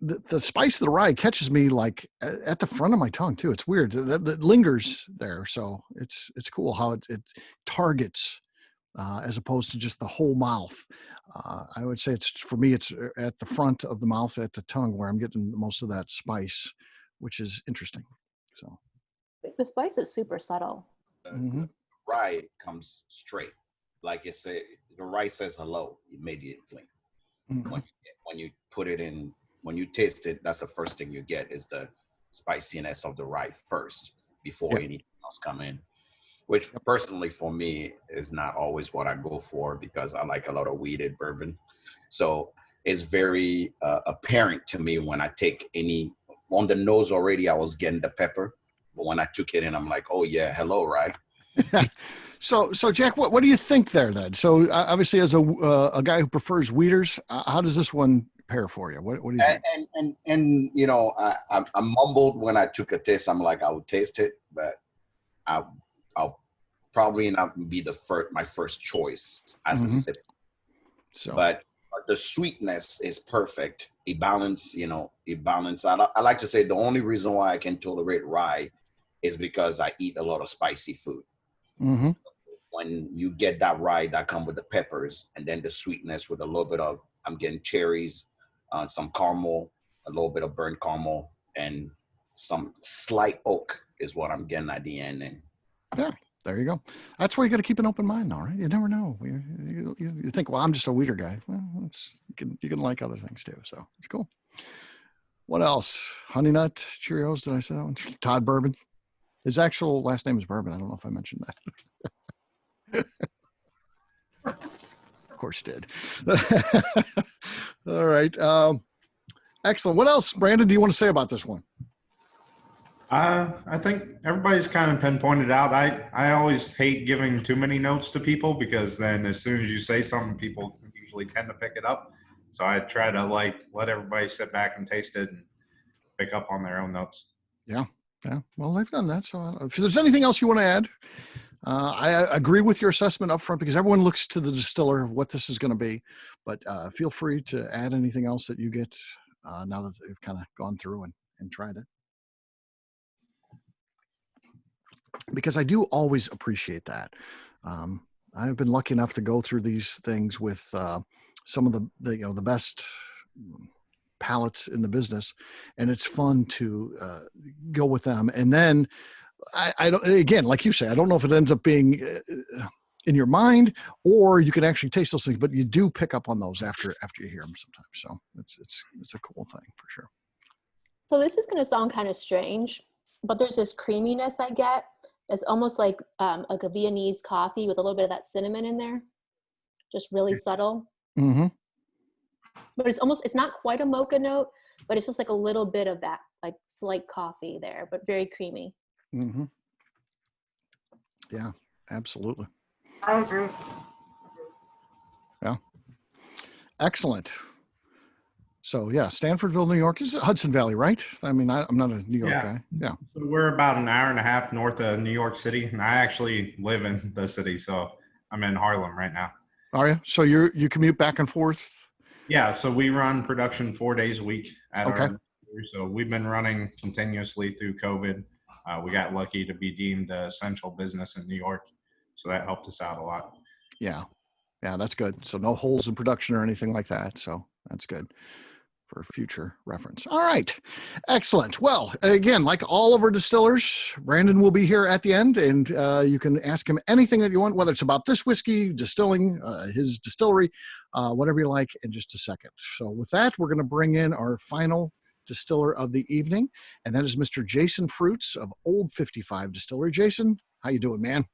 The spice of the rye catches me like at the front of my tongue too. It's weird. That lingers there, so it's cool how it targets as opposed to just the whole mouth. I would say for me it's at the front of the mouth, at the tongue, where I'm getting most of that spice, which is interesting. So the spice is super subtle. The rye comes straight, like you say. The rye says hello immediately. When you put it in, when you taste it, that's the first thing you get is the spiciness of the rye first before anything else come in, which personally for me is not always what I go for, because I like a lot of weeded bourbon. So it's very apparent to me when I take any on the nose already, I was getting the pepper, but when I took it in, I'm like, oh yeah, hello, rye. So Jack, what do you think there then? So obviously, as a guy who prefers weeders, how does this one pair for you? What do you think? And you know, I mumbled when I took a taste. I'm like, I would taste it, but I'll probably not be my first choice as a sip. So, but the sweetness is perfect. A balance, you know, I like to say the only reason why I can tolerate rye is because I eat a lot of spicy food. So when you get that rye that come with the peppers and then the sweetness with a little bit of, I'm getting cherries, some caramel, a little bit of burnt caramel, and some slight oak is what I'm getting at the end. And yeah, there you go. That's why you got to keep an open mind, though, right? You never know. You think, well, I'm just a weeder guy. Well, you can like other things too. So it's cool. What else? Honey Nut Cheerios. Did I say that one? Todd Bourbon. His actual last name is Bourbon. I don't know if I mentioned that. Of course you did. All right. Excellent. What else, Brandon, do you want to say about this one? I think everybody's kind of pinpointed out. I always hate giving too many notes to people, because then as soon as you say something, people usually tend to pick it up. So I try to let everybody sit back and taste it and pick up on their own notes. Yeah. Yeah. Well, they've done that. So if there's anything else you want to add, I agree with your assessment up front, because everyone looks to the distiller of what this is going to be, but feel free to add anything else that you get now that they've kind of gone through and tried it. Because I do always appreciate that. I've been lucky enough to go through these things with some of the best palates in the business, and it's fun to go with them. And then I don't, again, like you say, I don't know if it ends up being in your mind or you can actually taste those things, but you do pick up on those after you hear them sometimes. So it's a cool thing for sure. So this is going to sound kind of strange, but there's this creaminess I get. It's almost like a Viennese coffee with a little bit of that cinnamon in there, just really subtle. But it's not quite a mocha note, but it's just like a little bit of that, like slight coffee there, but very creamy. Yeah, absolutely. I agree. Yeah. Excellent. So yeah, Stanfordville, New York is Hudson Valley, right? I mean, I'm not a New York guy. Yeah. So we're about an hour and a half north of New York City, and I actually live in the city, so I'm in Harlem right now. Are you? So you commute back and forth? Yeah. So we run production 4 days a week at Okay. our. So we've been running continuously through COVID. We got lucky to be deemed an essential business in New York, so that helped us out a lot. Yeah. Yeah, that's good. So no holes in production or anything like that. So that's good for future reference. All right. Excellent. Well, again, like all of our distillers, Brandon will be here at the end, and you can ask him anything that you want, whether it's about this whiskey, distilling, his distillery, whatever you like, in just a second. So with that, we're going to bring in our final distiller of the evening, and that is Mr. Jason Fruits of Old 55 Distillery. Jason, how you doing, man?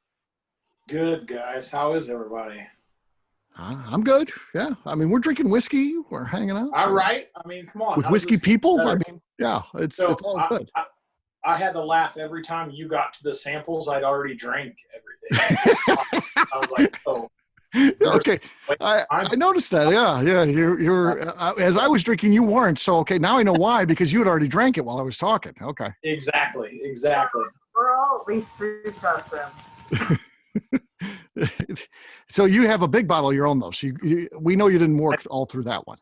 Good, guys. How is everybody? I'm good. Yeah. I mean, we're drinking whiskey. We're hanging out. All right. I mean, come on. With how does whiskey this get people. better? I mean, yeah, it's So all good. I had to laugh every time you got to the samples. I'd already drank everything. I was like, oh. Okay. I noticed that. Yeah. Yeah. You're as I was drinking, you weren't. So, okay. Now I know why, because you had already drank it while I was talking. Okay. Exactly. We're all at least 3 shots in. So you have a big bottle of your own, though. So we know you didn't work all through that one.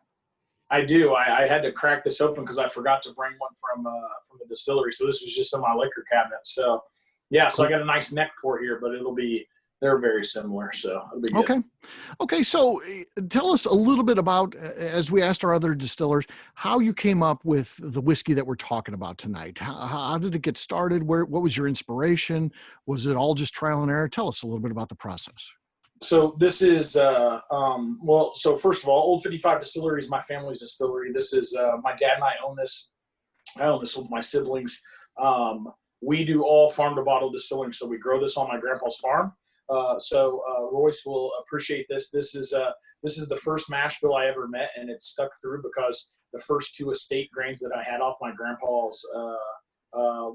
I do. I had to crack this open because I forgot to bring one from the distillery. So this was just in my liquor cabinet. So yeah, so I got a nice neck pour here, but they're very similar. So it'll be good. Okay. So tell us a little bit about, as we asked our other distillers, how you came up with the whiskey that we're talking about tonight. How did it get started? What was your inspiration? Was it all just trial and error? Tell us a little bit about the process. So this is, so first of all, Old 55 Distillery is my family's distillery. This is, my dad and I own this. I own this with my siblings. We do all farm to bottle distilling. So we grow this on my grandpa's farm. So Royce will appreciate this. This is the first mash bill I ever met, and it stuck through because the first 2 estate grains that I had off my grandpa's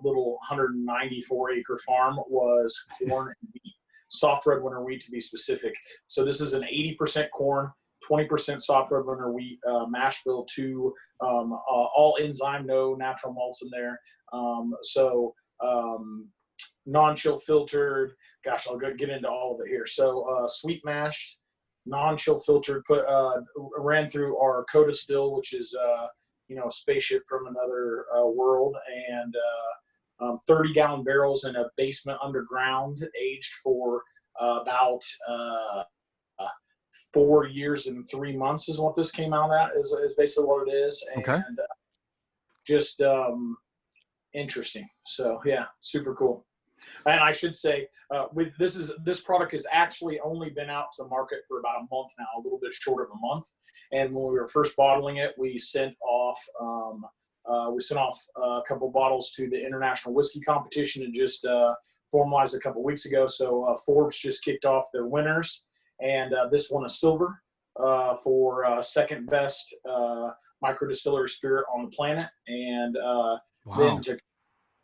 little 194 acre farm was corn and wheat. Soft red winter wheat to be specific. So this is an 80% corn, 20% soft red winter wheat mash bill, to all enzyme, no natural malts in there. Non-chill filtered. Gosh, I'll get into all of it here. So sweet mashed, non-chill filtered, ran through our Coda still, which is a spaceship from another world, and 30-gallon barrels in a basement underground, aged for about 4 years and 3 months is what this came out at, is basically what it is. And just interesting. So yeah, super cool. And I should say, this product has actually only been out to the market for about a month now, a little bit short of a month. And when we were first bottling it, we sent off a couple bottles to the International Whiskey Competition and just formalized a couple weeks ago. So Forbes just kicked off their winners, and this won a silver for second best micro distillery spirit on the planet. And then to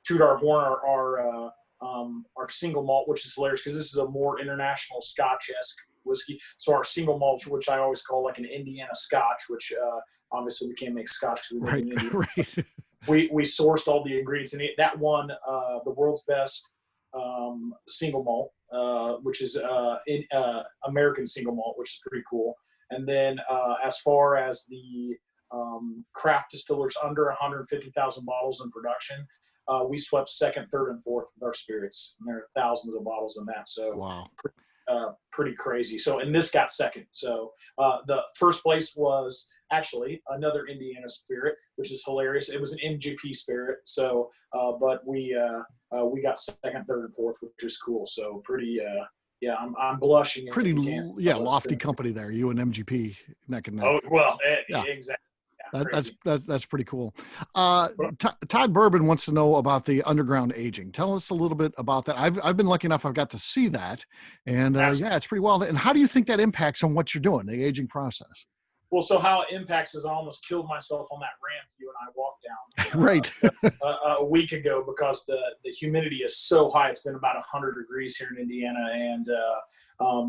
toot our horn, our single malt, which is hilarious because this is a more international Scotch-esque whiskey. So our single malt, which I always call like an Indiana Scotch, which obviously we can't make Scotch because we live in India. Right. We sourced all the ingredients, and that won the world's best single malt, which is American single malt, which is pretty cool. And then as far as the craft distillers under 150,000 bottles in production, we swept second, third, and fourth with our spirits. And there are thousands of bottles in that. So pretty crazy. So, and this got second. So the first place was actually another Indiana spirit, which is hilarious. It was an MGP spirit. So, but we got second, third, and fourth, which is cool. So pretty, I'm blushing. Pretty, lofty company there. You and MGP neck and neck. Oh, well, exactly. That's pretty cool. Todd Bourbon wants to know about the underground aging. Tell us a little bit about that. I've been lucky enough. I've got to see that, and it's pretty wild. And how do you think that impacts on what you're doing, the aging process? Well, so how it impacts is I almost killed myself on that ramp you and I walked down right a week ago because the humidity is so high. It's been about 100 degrees here in Indiana, and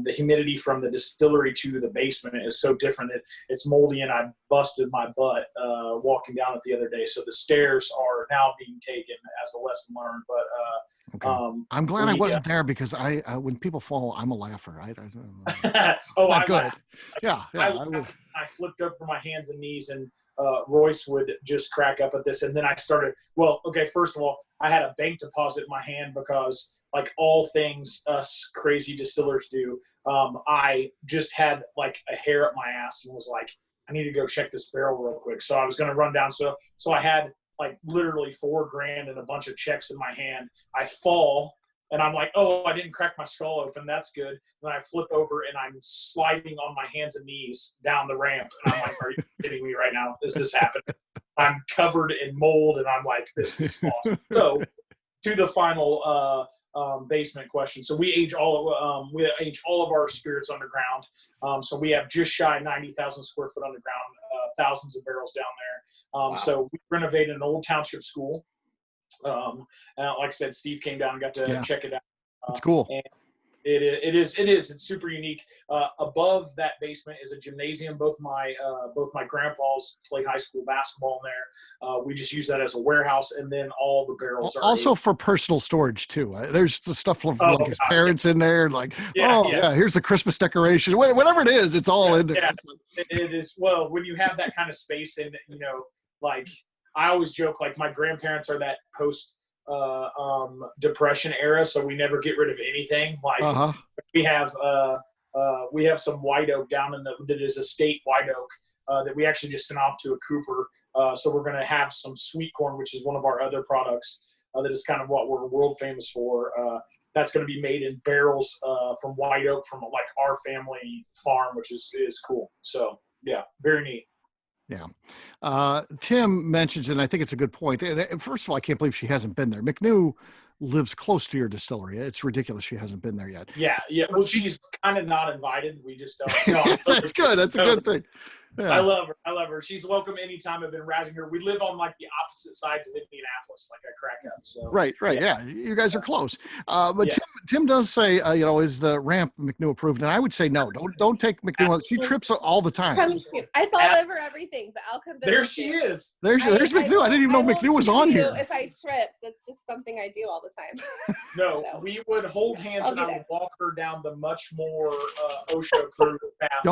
the humidity from the distillery to the basement is so different that it's moldy, and I busted my butt walking down it the other day. So the stairs are now being taken as a lesson learned. But I'm glad I wasn't there because I when people fall, I'm a laugher. Not good. I flipped over my hands and knees, and Royce would just crack up at this. And then I started, first of all, I had a bank deposit in my hand because, like all things us crazy distillers do, I just had like a hair up my ass and was like, I need to go check this barrel real quick. So I was going to run down. So I had like literally $4,000 and a bunch of checks in my hand. I fall and I'm like, oh, I didn't crack my skull open. That's good. Then I flip over and I'm sliding on my hands and knees down the ramp. And I'm like, are you kidding me right now? Is this happening? I'm covered in mold and I'm like, this is awesome. So to the final basement question. So we age all of our spirits underground. So we have just shy of 90,000 square foot underground, thousands of barrels down there. Wow. So we renovated an old township school. Like I said, Steve came down and got to check it out. That's cool. And it's super unique. Above that basement is a gymnasium. Both my grandpas played high school basketball in there. We just use that as a warehouse, and then all the barrels are also for personal storage too. There's the stuff from like his parents in there, like here's the Christmas decoration, whatever it is, it's all in there. Yeah, it is. Well, when you have that kind of space, and like I always joke, like my grandparents are that post depression era, so we never get rid of anything. Like we have some white oak down that is a state white oak that we actually just sent off to a cooper. So we're going to have some sweet corn, which is one of our other products that is kind of what we're world famous for. That's going to be made in barrels from white oak from like our family farm, which is cool. So yeah, very neat. Yeah. Tim mentions, and I think it's a good point. And first of all, I can't believe she hasn't been there. McNew lives close to your distillery. It's ridiculous she hasn't been there yet. Yeah. Well, she's kind of not invited. We just don't. That's good. That's a good thing. Yeah. I love her. She's welcome anytime. I've been razzing her. We live on like the opposite sides of Indianapolis, like I crack up. So right. Yeah. You guys are close. But Tim does say, is the ramp McNew approved? And I would say no. Don't take McNew. She trips all the time. I fall over everything, but I'll come. There she is. There's McNew. I didn't even know McNew was on here. If I trip, that's just something I do all the time. No, we would hold hands and I would walk her down the much more OSHA approved path.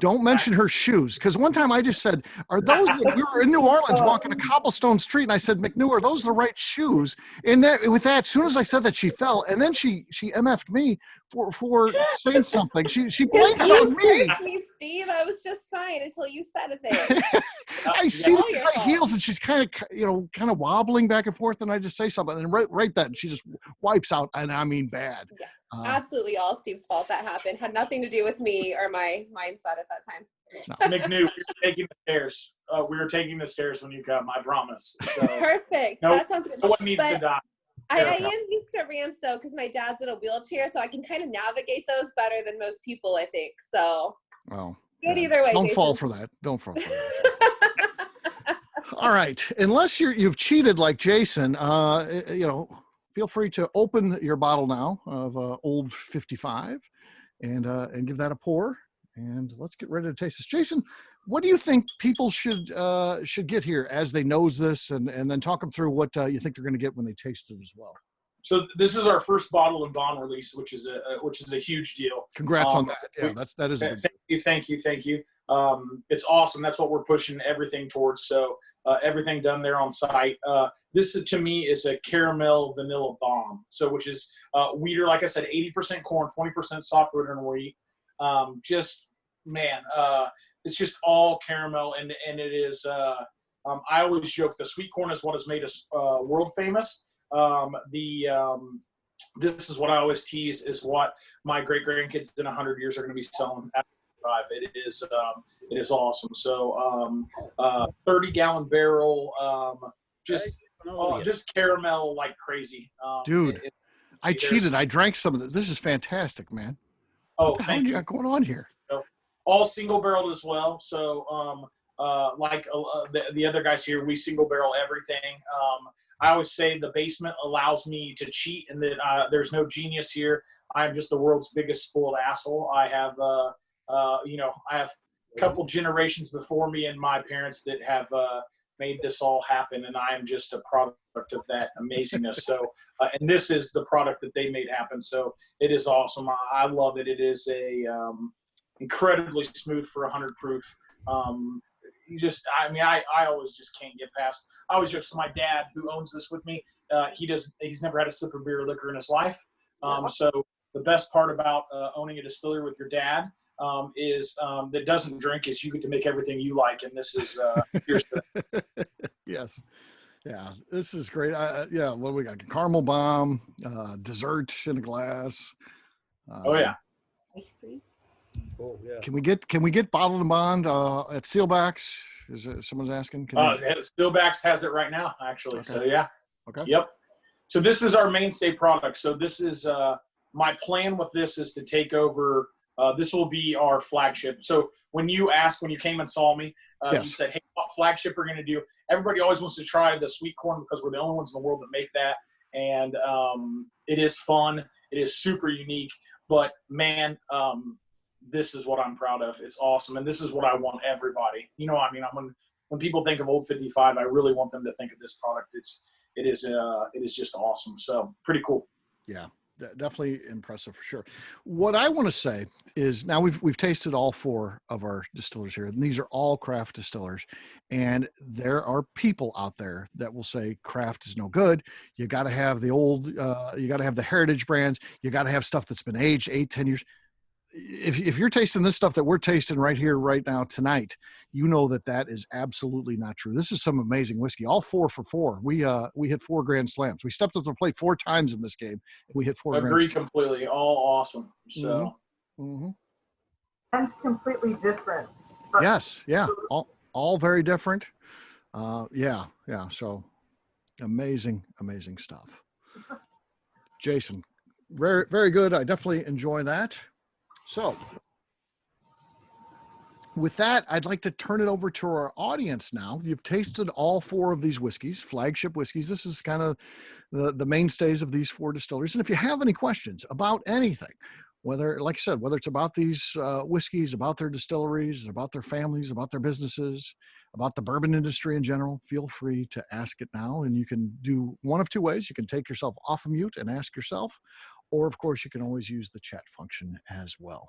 Don't mention her shoes. Because one time I just said, are those, we were in New Orleans walking a cobblestone street, and I said, McNew, are those the right shoes? And with that, as soon as I said that, she fell. And then she MF'd me for saying something. She blamed it on me. Me, Steve. I was just fine until you said a thing. I see the high heels, and she's kind of wobbling back and forth, and I just say something, and right then she just wipes out, and I mean bad. Yeah. Absolutely all Steve's fault that happened. Had nothing to do with me or my mindset at that time. No. McNew, we were taking the stairs. We were taking the stairs when you come, I promise. So, perfect. That sounds good. No one needs to die. I am used to ramps though, because my dad's in a wheelchair, so I can kind of navigate those better than most people, I think. So good either way. Don't fall for that. Don't fall for that. All right. Unless you've cheated like Jason, feel free to open your bottle now of Old 55 and give that a pour. And let's get ready to taste this. Jason, what do you think people should get here as they nose this, and then talk them through what you think they're going to get when they taste it as well? So this is our first bottle and bond release, which is a huge deal. Congrats on that. Yeah, that is. Thank you. It's awesome. That's what we're pushing everything towards. So everything done there on site. This to me is a caramel vanilla bomb. So which is wheater, like I said, 80% corn, 20% soft fruit and wheat. It's just all caramel, and it is. I always joke the sweet corn is what has made us world famous. This is what I always tease is what my great grandkids in 100 years are going to be selling at 5. It is awesome. So 30-gallon barrel, just caramel like crazy. Dude, I cheated. I drank some of this. This is fantastic, man. Oh, what the hell you got going on here? So, all single barreled as well. So the other guys here, we single barrel everything. I always say the basement allows me to cheat, and that there's no genius here. I'm just the world's biggest spoiled asshole. I have I have a couple generations before me and my parents that have made this all happen, and I am just a product of that amazingness. So, and this is the product that they made happen. So it is awesome. I love it. It is a incredibly smooth for 100 proof. I always just can't get past. I always joke. So my dad, who owns this with me, he's never had a sip of beer or liquor in his life. So the best part about owning a distillery with your dad is that doesn't drink is you get to make everything you like, and this is yours. Yes. Yeah, this is great. What do we got? Caramel bomb, dessert in a glass. Ice cream. Oh, yeah. Can we get bottled and bond at Sealbacks? Is it, someone's asking? Steelbacks has it right now, actually. Okay. So yeah. Okay. Yep. So this is our mainstay product. So this is my plan with this is to take over. This will be our flagship. So when you came and saw me, Yes. you said, hey, what flagship we're going to do? Everybody always wants to try the sweet corn because we're the only ones in the world that make that. And it is fun. It is super unique. But, man, this is what I'm proud of. It's awesome. And this is what I want everybody. You know what I mean? When people think of Old 55, I really want them to think of this product. It is just awesome. So pretty cool. Yeah. Definitely impressive for sure. What I want to say is now we've tasted all 4 of our distillers here, and these are all craft distillers. And there are people out there that will say craft is no good. You got to have the old, you got to have the heritage brands. You got to have stuff that's been aged 8, 10 years. If you're tasting this stuff that we're tasting right here, right now, tonight, you know that is absolutely not true. This is some amazing whiskey. All 4 for 4. We hit 4 grand slams. We stepped up to the plate 4 times in this game. We hit 4. Agree completely. All awesome. So. Mm-hmm. And completely different. Yes. Yeah. All very different. Yeah. So amazing stuff. Jason, very, very good. I definitely enjoy that. So with that, I'd like to turn it over to our audience now. You've tasted all 4 of these whiskeys, flagship whiskeys. This is kind of the mainstays of these 4 distilleries. And if you have any questions about anything, whether, like I said, whether it's about these whiskeys, about their distilleries, about their families, about their businesses, about the bourbon industry in general, feel free to ask it now. And you can do one of 2 ways. You can take yourself off of mute and ask yourself, or of course you can always use the chat function as well.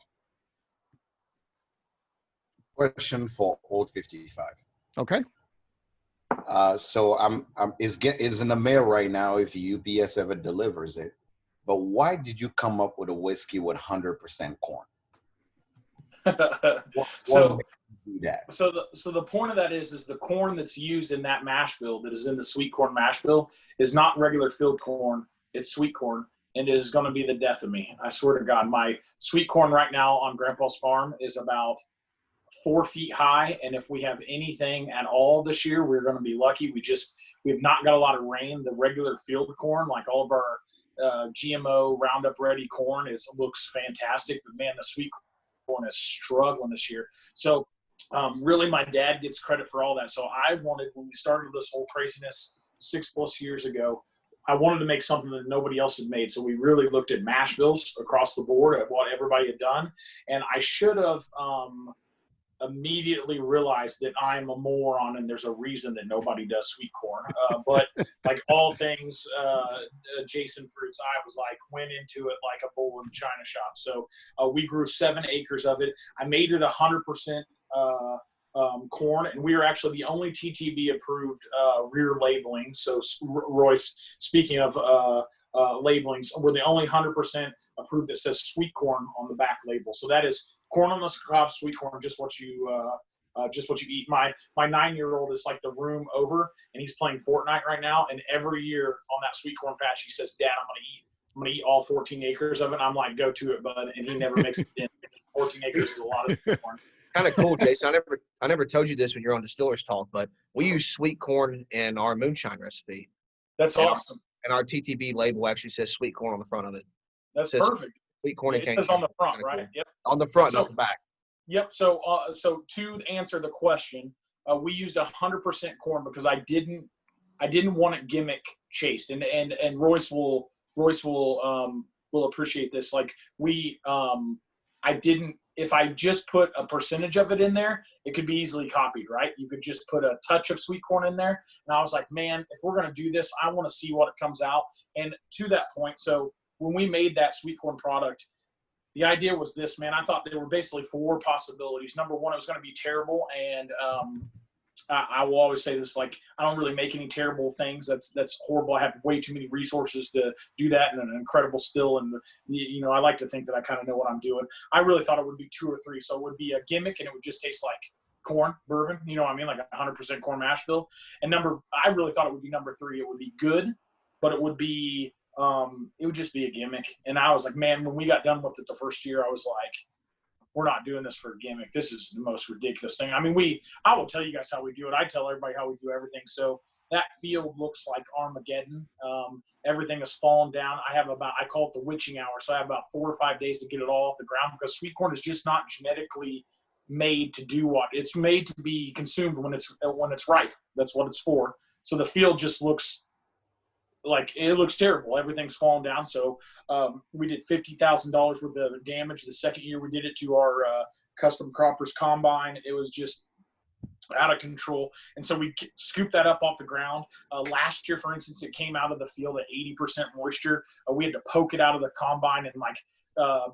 Question for Old 55. Okay. So it's in the mail right now if UPS ever delivers it. But why did you come up with a whiskey with 100% corn? So that? The point of that is the corn that's used in that mash bill that is in the sweet corn mash bill is not regular filled corn. It's sweet corn, and it is going to be the death of me. I swear to God, my sweet corn right now on Grandpa's farm is about 4 feet high, and if we have anything at all this year, we're going to be lucky. We've not got a lot of rain. The regular field corn, like all of our GMO Roundup Ready corn, looks fantastic, but man, the sweet corn is struggling this year. So really, my dad gets credit for all that. So I wanted, when we started this whole craziness 6+ years ago, I wanted to make something that nobody else had made. So we really looked at mash bills across the board at what everybody had done, and I should have immediately realized that I'm a moron and there's a reason that nobody does sweet corn. But like all things Jason Fruits, I was like, went into it like a bull in a china shop. So we grew 7 acres of it. I made it 100% corn, and we are actually the only TTB approved rear labeling. So Royce, speaking of labelings, we're the only 100% approved that says sweet corn on the back label. So that is corn on the cob, sweet corn, just what you eat. My 9-year-old is like the room over, and he's playing Fortnite right now. And every year on that sweet corn patch, he says, "Dad, I'm gonna eat all 14 acres of it." And I'm like, "Go to it, bud." And he never makes it in. 14 acres is a lot of sweet corn. Kind of cool, Jason. I never told you this when you're on Distillers Talk, but we use sweet corn in our moonshine recipe. That's awesome. And our TTB label actually says sweet corn on the front of it. That's perfect. Sweet corn and cane. It's on the front, right? Yep. On the front, not the back. Yep. So to answer the question, we used 100% corn because I didn't want it gimmick chased, and Royce will appreciate this. Like if I just put a percentage of it in there, it could be easily copied, right? You could just put a touch of sweet corn in there. And I was like, man, if we're going to do this, I want to see what it comes out. And to that point, so when we made that sweet corn product, the idea was this, man. I thought there were basically 4 possibilities. Number one, it was going to be terrible. And I will always say this, like, I don't really make any terrible things. That's horrible. I have way too many resources to do that, and an incredible still. And, I like to think that I kind of know what I'm doing. I really thought it would be 2 or 3. So it would be a gimmick, and it would just taste like corn, bourbon, you know what I mean? Like 100% corn mash bill. And I really thought it would be number 3. It would be good, but it would just be a gimmick. And I was like, man, when we got done with it the first year, I was like, we're not doing this for a gimmick. This is the most ridiculous thing. I mean, I will tell you guys how we do it. I tell everybody how we do everything. So that field looks like Armageddon. Everything has fallen down. I call it the witching hour. So I have about 4 or 5 days to get it all off the ground, because sweet corn is just not genetically made to do what it's made to be consumed when it's ripe. That's what it's for. So the field just looks like, it looks terrible. Everything's fallen down. So we did $50,000 worth of damage the second year we did it to our custom croppers combine. It was just out of control. And so we scooped that up off the ground. Last year, for instance, it came out of the field at 80% moisture. We had to poke it out of the combine and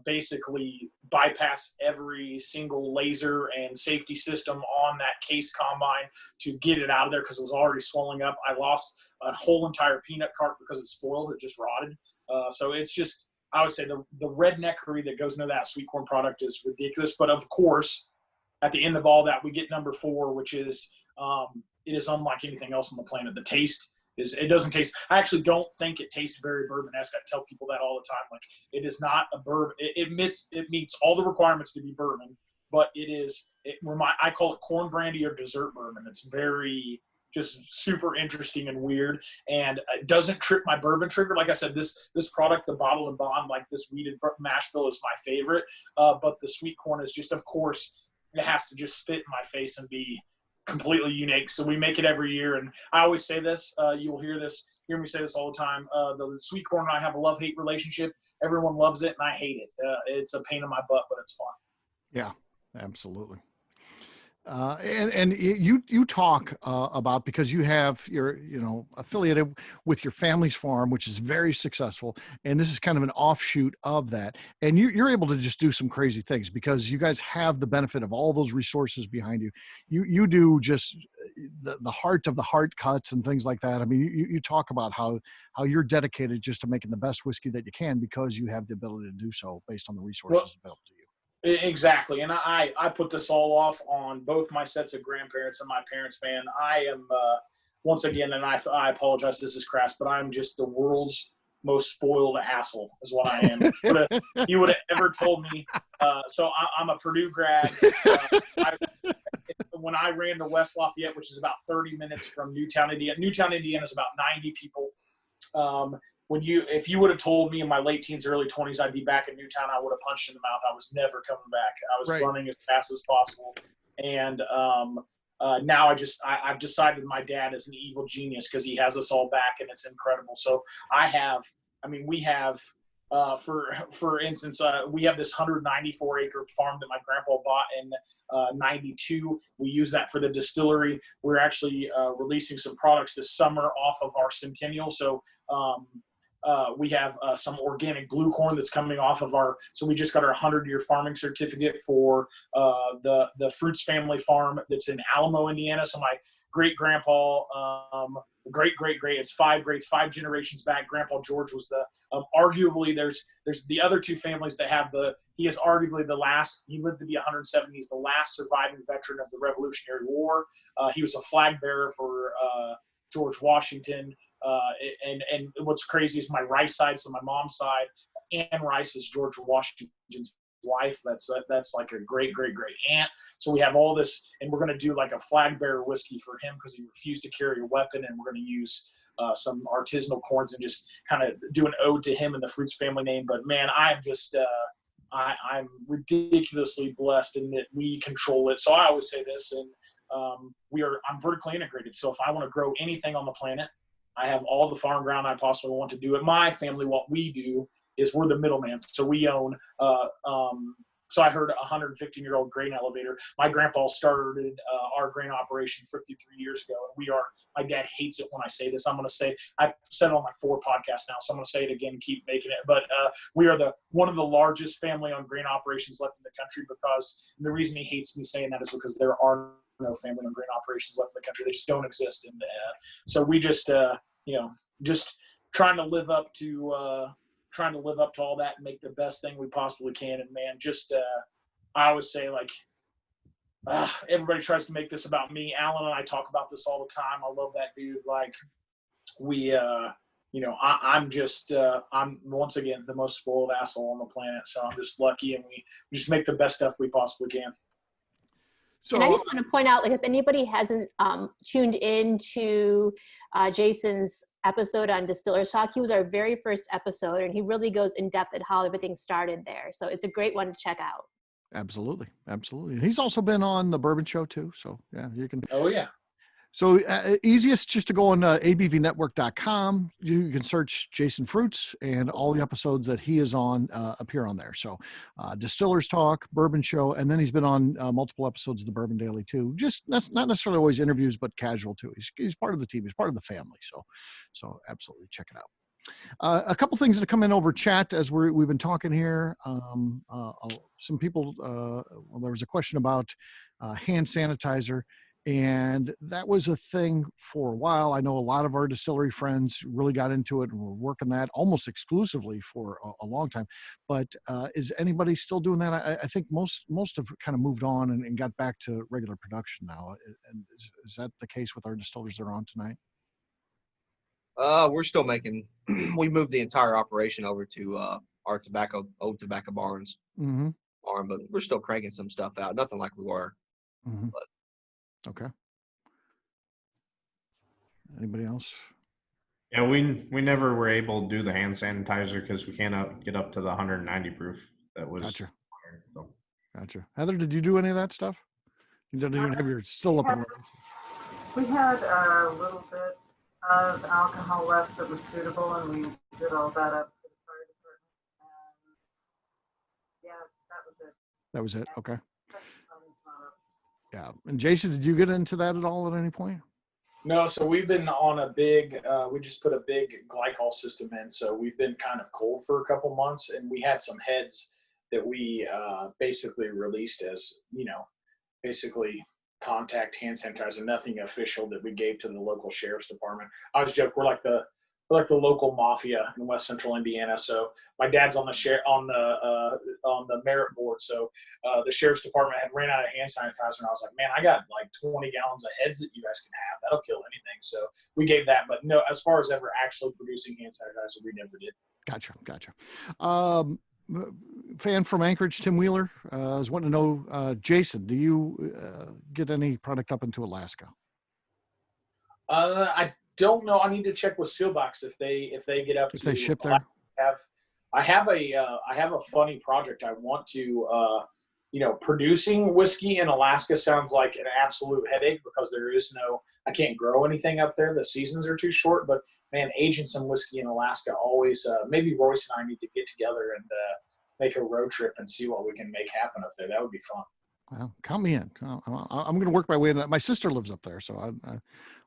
basically bypass every single laser and safety system on that case combine to get it out of there, because it was already swelling up. I lost a whole entire peanut cart because it spoiled. It just rotted. So it's just, I would say the redneckery that goes into that sweet corn product is ridiculous. But of course, at the end of all that, we get number 4, which is it is unlike anything else on the planet. The taste is, it doesn't taste, I actually don't think it tastes very bourbon-esque. I tell people that all the time. Like, it is not a bourbon. It meets all the requirements to be bourbon, but I call it corn brandy or dessert bourbon. It's very just super interesting and weird, and it doesn't trip my bourbon trigger. Like I said, this product, the Bottle and Bond, like this weeded mash bill, is my favorite. But the sweet corn is just, of course, it has to just spit in my face and be completely unique. So we make it every year, and I always say this. You will hear me say this all the time. The sweet corn and I have a love-hate relationship. Everyone loves it, and I hate it. It's a pain in my butt, but it's fun. Yeah, absolutely. And you talk about, because you have you're affiliated with your family's farm, which is very successful, and this is kind of an offshoot of that, and you're able to just do some crazy things because you guys have the benefit of all those resources behind you. You do just the heart of the heart cuts and things like that. I mean, you talk about how you're dedicated just to making the best whiskey that you can, because you have the ability to do so based on the resources available to you. Exactly. And I put this all off on both my sets of grandparents and my parents, man. I am, once again, and I apologize, this is crass, but I'm just the world's most spoiled asshole is what I am. You would have ever told me. So I'm a Purdue grad. When I ran to West Lafayette, which is about 30 minutes from Newtown, Indiana. Newtown, Indiana is about 90 people. If you would have told me in my late teens, early 20s, I'd be back in Newtown, I would have punched in the mouth. I was never coming back. I was running as fast as possible. And now I've decided my dad is an evil genius, because he has us all back, and it's incredible. So we have, for instance, we have this 194-acre farm that my grandpa bought in 92. We use that for the distillery. We're actually releasing some products this summer off of our centennial. So we have some organic blue corn that's coming off of so we just got our 100-year farming certificate for the Fruits family farm that's in Alamo, Indiana. So my great-grandpa, it's 5 generations back. Grandpa George was the, arguably there's the other 2 families that have he is arguably the last, he lived to be 170, he's the last surviving veteran of the Revolutionary War. He was a flag bearer for George Washington. And what's crazy is my Rice side, so my mom's side, Anne Rice is George Washington's wife. That's like a great aunt. So we have all this, and we're going to do like a flag bearer whiskey for him, because he refused to carry a weapon, and we're going to use some artisanal corns and just kind of do an ode to him and the Fruits family name. But man, I'm just I'm ridiculously blessed in that we control it. So I always say this, and I'm vertically integrated. So if I want to grow anything on the planet, I have all the farm ground I possibly want to do it. My family, what we do is we're the middleman. So we own, so I heard a 115-year-old grain elevator. My grandpa started our grain operation 53 years ago. And my dad hates it when I say this. I'm going to say, I've said it on like 4 podcasts now, so I'm going to say it again and keep making it. But we are one of the largest family-owned grain operations left in the country, because the reason he hates me saying that is because there are no family-owned grain operations left in the country. They just don't exist. And so we just, just trying to live up to all that and make the best thing we possibly can. And man, I always say, like, everybody tries to make this about me. Alan and I talk about this all the time. I love that dude. Like, I'm once again the most spoiled asshole on the planet. So I'm just lucky, and we just make the best stuff we possibly can. And I just want to point out, like, if anybody hasn't tuned in to Jason's episode on Distiller's Talk, he was our very first episode, and he really goes in depth at how everything started there. So it's a great one to check out. Absolutely. Absolutely. He's also been on the Bourbon Show too. So yeah, you can. Oh yeah. So easiest just to go on abvnetwork.com. You can search Jason Fruits, and all the episodes that he is on appear on there. So Distillers Talk, Bourbon Show, and then he's been on multiple episodes of the Bourbon Daily too. Just that's not necessarily always interviews, but casual too. He's part of the team. He's part of the family. So absolutely check it out. A couple things that come in over chat as we've been talking here. Some people, well, there was a question about hand sanitizer. And that was a thing for a while. I know a lot of our distillery friends really got into it and were working that almost exclusively for a long time. But is anybody still doing that? I think most have kind of moved on and got back to regular production now. And is that the case with our distillers that are on tonight? We're still making. We moved the entire operation over to our old tobacco barns, Mm-hmm. but we're still cranking some stuff out. Nothing like we were. Mm-hmm. But okay. Anybody else? Yeah, we never were able to do the hand sanitizer because we can't get up to the 190 proof. That was Gotcha. required, so. Gotcha. Heather, did you do any of that stuff? You didn't even have your still up and running. We had a little bit of alcohol left that was suitable, and we did all that up for the fire department. And yeah, that was it. That was it. Okay. It's not up. Yeah. And Jason, did you get into that at all at any point? No, so we've been on a big, we just put a big glycol system in. So we've been kind of cold for a couple months, and we had some heads that we basically released as, basically contact hand sanitizer, nothing official that we gave to the local sheriff's department. I was joking, we're like the local mafia in West Central Indiana. So my dad's on the merit board. So the sheriff's department had ran out of hand sanitizer, and I was like, man, I got like 20 gallons of heads that you guys can have. That'll kill anything. So we gave that, but no, as far as ever actually producing hand sanitizer, we never did. Gotcha. Fan from Anchorage, Tim Wheeler, is wanting to know, Jason, do you get any product up into Alaska? I don't know. I need to check with Sealbox if they get up. If they ship there. I have a funny project. I want to, producing whiskey in Alaska sounds like an absolute headache because I can't grow anything up there. The seasons are too short, but man, aging some whiskey in Alaska always, maybe Royce and I need to get together and make a road trip and see what we can make happen up there. That would be fun. Well, count me in. I'm going to work my way into that. My sister lives up there, so I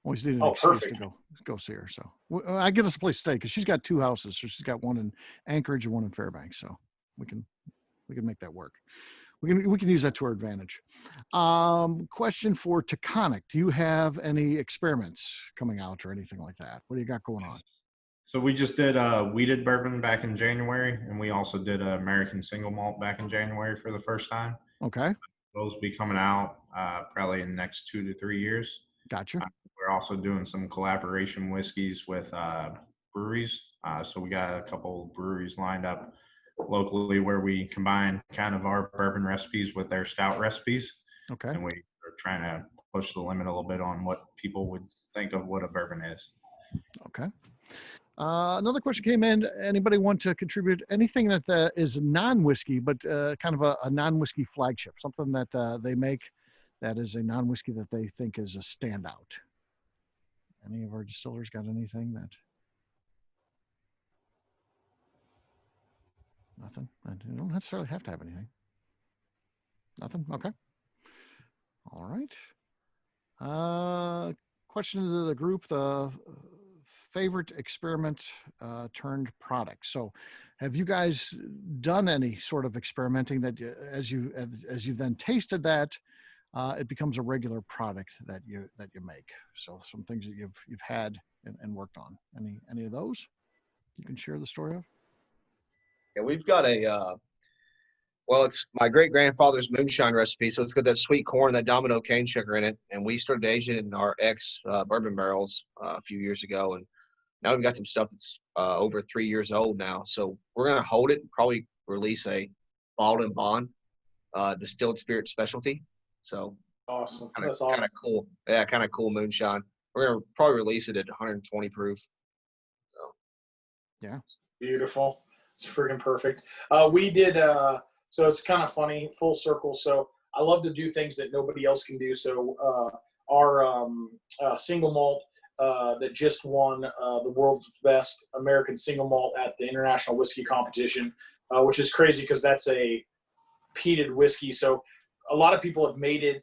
always need an excuse perfect. to go see her. So I get us a place to stay because she's got 2 houses. So she's got one in Anchorage and one in Fairbanks. So we can make that work. We can use that to our advantage. Question for Taconic: do you have any experiments coming out or anything like that? What do you got going on? So we just did wheated bourbon back in January, and we also did American single malt back in January for the first time. Okay. Those will be coming out probably in the next 2 to 3 years. Gotcha. We're also doing some collaboration whiskeys with breweries. So we got a couple breweries lined up locally where we combine kind of our bourbon recipes with their stout recipes. Okay. And we are trying to push the limit a little bit on what people would think of what a bourbon is. Okay. Another question came in. Anybody want to contribute anything that is non-whiskey, but kind of a non-whiskey flagship, something that they make that is a non-whiskey that they think is a standout? Any of our distillers got anything that? Nothing? You don't necessarily have to have anything. Nothing? Okay. All right. Question to the group, the favorite experiment turned product. So have you guys done any sort of experimenting that as you've then tasted that, it becomes a regular product that you make? So some things that you've had and worked on. Any of those you can share the story of? Yeah, we've got it's my great-grandfather's moonshine recipe. So it's got that sweet corn, that domino cane sugar in it. And we started aging in our bourbon barrels a few years ago. And now we've got some stuff that's over 3 years old now. So we're going to hold it and probably release a bottled and bond distilled spirit specialty. So awesome. Kind That's of awesome. cool. Yeah, kind of cool moonshine. We're gonna probably release it at 120 proof. So. Yeah. Beautiful. It's freaking perfect. We did. So it's kind of funny, full circle. So I love to do things that nobody else can do. So our single malt that just won the world's best American single malt at the International Whiskey Competition, which is crazy because that's a peated whiskey. So a lot of people have made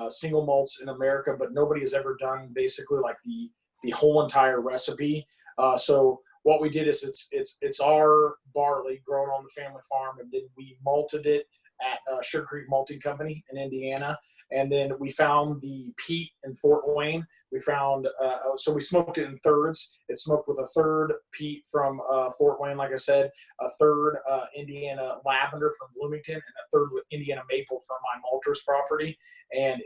single malts in America, but nobody has ever done basically like the whole entire recipe. So what we did is it's our barley grown on the family farm, and then we malted it at Sugar Creek Malting Company in Indiana. And then we found the peat in Fort Wayne. We found, so we smoked it in thirds. It's smoked with a third peat from Fort Wayne, like I said, a third Indiana lavender from Bloomington, and a third with Indiana maple from my malters property. And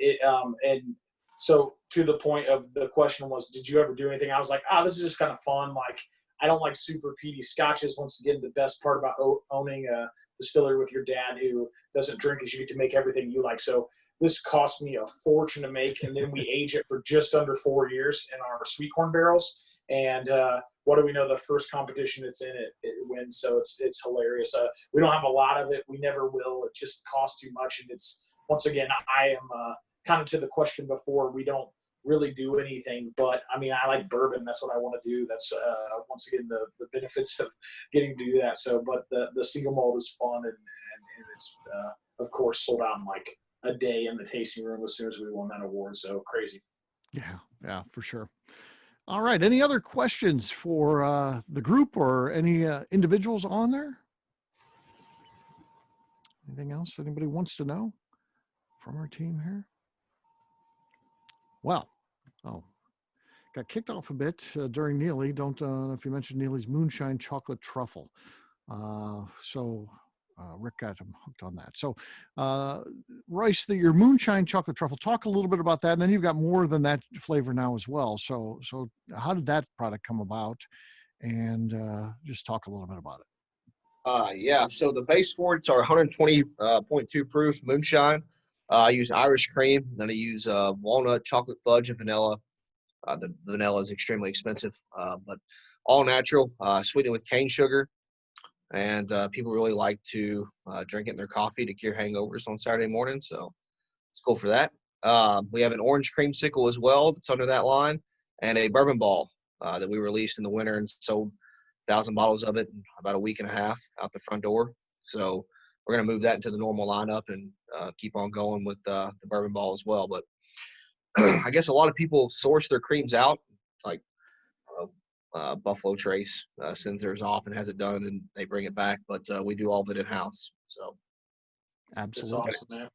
so to the point of the question was, did you ever do anything? I was like, this is just kind of fun. Like, I don't like super peaty scotches. Once again, the best part about owning a distillery with your dad who doesn't drink is you get to make everything you like. So this cost me a fortune to make, and then we age it for just under 4 years in our sweet corn barrels. And what do we know? The first competition it's in, it wins. So it's hilarious. We don't have a lot of it. We never will. It just costs too much. And it's, once again, I am kind of to the question before, we don't really do anything, but I mean, I like bourbon. That's what I want to do. That's once again the benefits of getting to do that. So, but the single malt is fun, and it's of course sold out in like a day in the tasting room as soon as we won that award. So crazy. Yeah, for sure. All right. Any other questions for the group or any individuals on there? Anything else anybody wants to know from our team here? Well, got kicked off a bit during Neeley. Don't know if you mentioned Neeley's Moonshine Chocolate Truffle. So Rick got him hooked on that. So Royce, your Moonshine Chocolate Truffle, talk a little bit about that. And then you've got more than that flavor now as well. So how did that product come about? And just talk a little bit about it. Yeah, so the base for it's our 120.2 proof moonshine. I use Irish cream, then I use walnut, chocolate fudge, and vanilla. The vanilla is extremely expensive, but all natural, sweetened with cane sugar. And people really like to drink it in their coffee to cure hangovers on Saturday morning, so it's cool for that. We have an orange creamsicle as well that's under that line, and a bourbon ball that we released in the winter and sold 1,000 bottles of it in about a week and a half out the front door. So we're going to move that into the normal lineup and keep on going with the bourbon ball as well. But I guess a lot of people source their creams out, like Buffalo Trace sends theirs off and has it done, and then they bring it back. But we do all of it in house. So absolutely, awesome, man.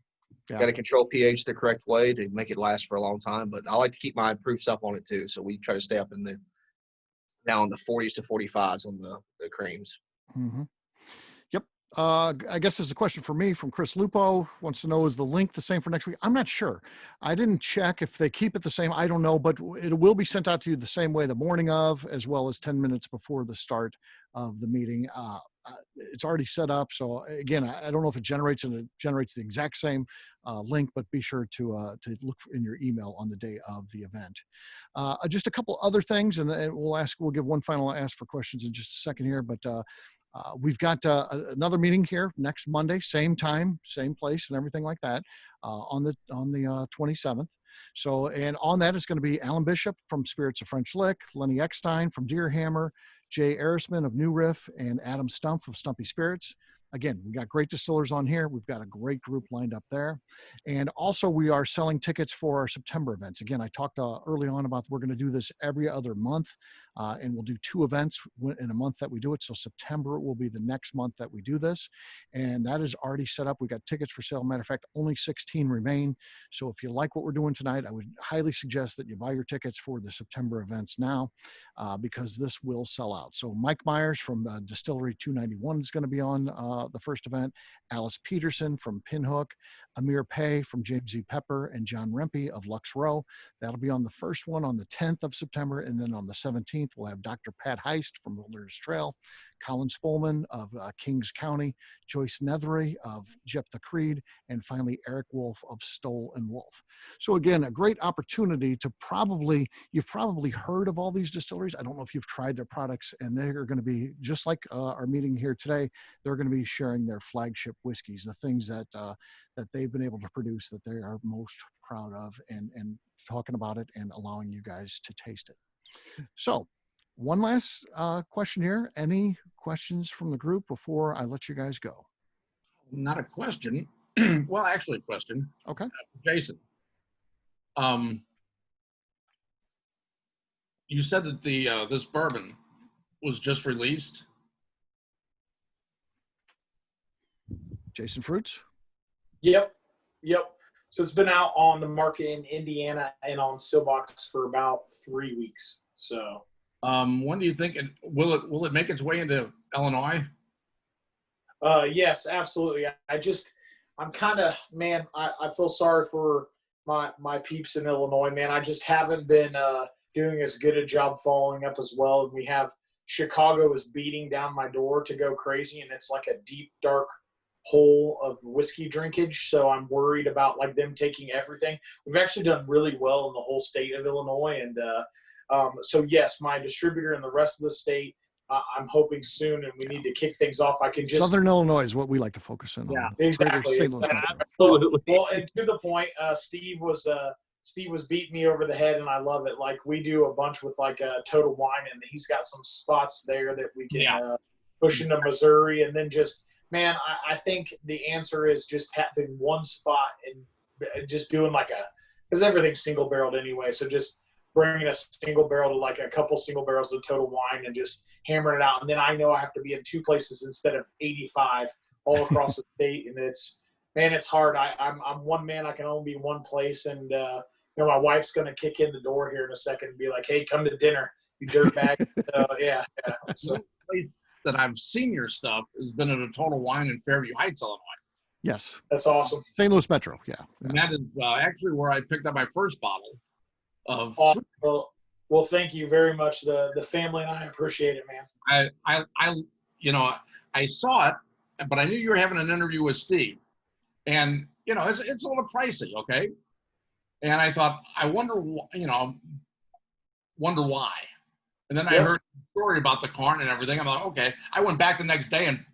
Yeah. Got to control pH the correct way to make it last for a long time. But I like to keep my proofs up on it too. So we try to stay up in the 40s to 45s on the creams. Mm-hmm. Yep. I guess there's a question for me from Chris Lupo. Wants to know, is the link the same for next week? I'm not sure. I didn't check if they keep it the same. I don't know, but it will be sent out to you the same way the morning of, as well as 10 minutes before the start of the meeting. It's already set up. So again, I don't know if it generates the exact same link, but be sure to look in your email on the day of the event. Just a couple other things, and we'll give one final ask for questions in just a second here, but we've got another meeting here next Monday, same time, same place, and everything like that, on the 27th. So, and on that is going to be Alan Bishop from Spirits of French Lick, Lenny Eckstein from Deerhammer, Jay Arisman of New Riff, and Adam Stump of Stumpy Spirits. Again, we got great distillers on here. We've got a great group lined up there. And also we are selling tickets for our September events. Again, I talked early on about we're going to do this every other month, and we'll do 2 events in a month that we do it. So September will be the next month that we do this. And that is already set up. We got tickets for sale. Matter of fact, only 16 remain. So if you like what we're doing tonight, tonight, I would highly suggest that you buy your tickets for the September events now, because this will sell out. So Mike Myers from Distillery 291 is going to be on the first event. Alice Peterson from Pinhook, Amir Pei from James E. Pepper, and John Rempe of Lux Row. That'll be on the first one on the 10th of September. And then on the 17th, we'll have Dr. Pat Heist from Wilderness Trail, Colin Spolman of Kings County, Joyce Nethery of Jephthah Creed, and finally Eric Wolf of Stoll and Wolf. So again, a great opportunity to you've probably heard of all these distilleries. I don't know if you've tried their products, and they're going to be, just like our meeting here today, they're going to be sharing their flagship whiskeys, the things that they've been able to produce that they are most proud of, and talking about it and allowing you guys to taste it. So one last question here. Any questions from the group before I let you guys go? Not a question. Well, actually a question. Okay. Jason. You said that this bourbon was just released. Jason Fruits? Yep. So it's been out on the market in Indiana and on Stillbox for about 3 weeks. So when do you think will it make its way into Illinois? Yes, absolutely. I'm kind of, man, I feel sorry for my peeps in Illinois, man. I just haven't been doing as good a job following up as well. We have Chicago is beating down my door to go crazy, and it's like a deep, dark hole of whiskey drinkage. So I'm worried about like them taking everything. We've actually done really well in the whole state of Illinois. And so yes, my distributor in the rest of the state, I'm hoping soon, and we need to kick things off. I can just Southern Illinois is what we like to focus in on. Yeah, exactly. Absolutely. Well, and to the point, Steve was beating me over the head, and I love it. Like we do a bunch with like Total Wine, and he's got some spots there that we can push into Missouri, and then just, man, I think the answer is just having one spot and just doing like because everything's single barreled anyway. So just bringing a single barrel to like a couple single barrels of Total Wine and just hammering it out. And then I know I have to be in 2 places instead of 85 all across the state. And it's hard. I'm one man. I can only be one place. And, my wife's going to kick in the door here in a second and be like, hey, come to dinner, you dirtbag. Yeah. So, that I've seen your stuff has been at a Total Wine in Fairview Heights, Illinois. Yes. That's awesome. St. Louis Metro. Yeah. And that is actually where I picked up my first bottle of. Awesome. Well, thank you very much. The family and I appreciate it, man. I saw it, but I knew you were having an interview with Steve, and it's a little pricey, okay? And I thought, I wonder why. And then I heard the story about the corn and everything. I'm like, okay. I went back the next day and.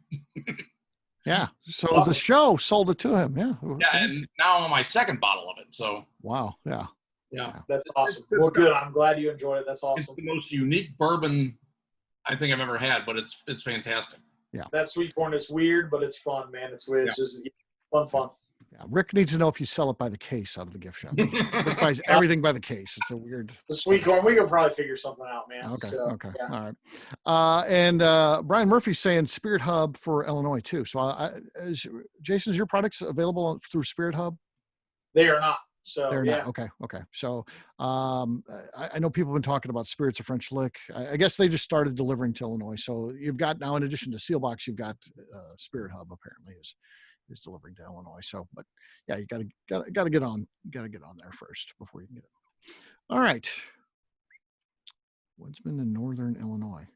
Yeah. So the show sold it to him. Yeah. Yeah, and now I'm on my second bottle of it. So. Wow. Yeah. Yeah. That's awesome. Well, good. I'm glad you enjoyed it. That's awesome. It's the most unique bourbon I think I've ever had, but it's fantastic. Yeah. That sweet corn is weird, but it's fun, man. It's weird. It's just fun. Yeah. Rick needs to know if you sell it by the case out of the gift shop. Rick buys everything by the case. It's a weird. The sweet corn, we can probably figure something out, man. Okay. So, Okay. Yeah. All right. And Brian Murphy's saying Spirit Hub for Illinois too. So Jason, is your products available through Spirit Hub? They are not. So They're yeah. not. Okay. So I know people have been talking about Spirits of French Lick. I guess they just started delivering to Illinois. So you've got now, in addition to Sealbox, you've got Spirit Hub apparently is delivering to Illinois. So, but yeah, you gotta get on. You gotta get on there first before you can get it. All right. Woodsman in Northern Illinois.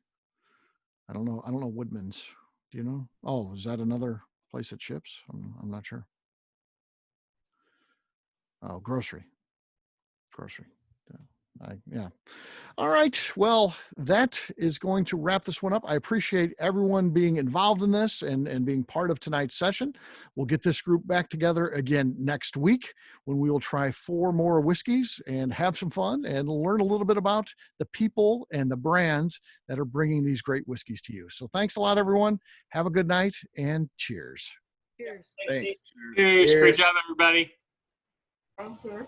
I don't know Woodman's. Do you know? Oh, is that another place that ships? I'm not sure. Oh, grocery. Yeah. All right. Well, that is going to wrap this one up. I appreciate everyone being involved in this and being part of tonight's session. We'll get this group back together again next week when we will try 4 more whiskeys and have some fun and learn a little bit about the people and the brands that are bringing these great whiskeys to you. So thanks a lot, everyone. Have a good night and cheers. Cheers. Thanks. Cheers. Great job, everybody. Thank you.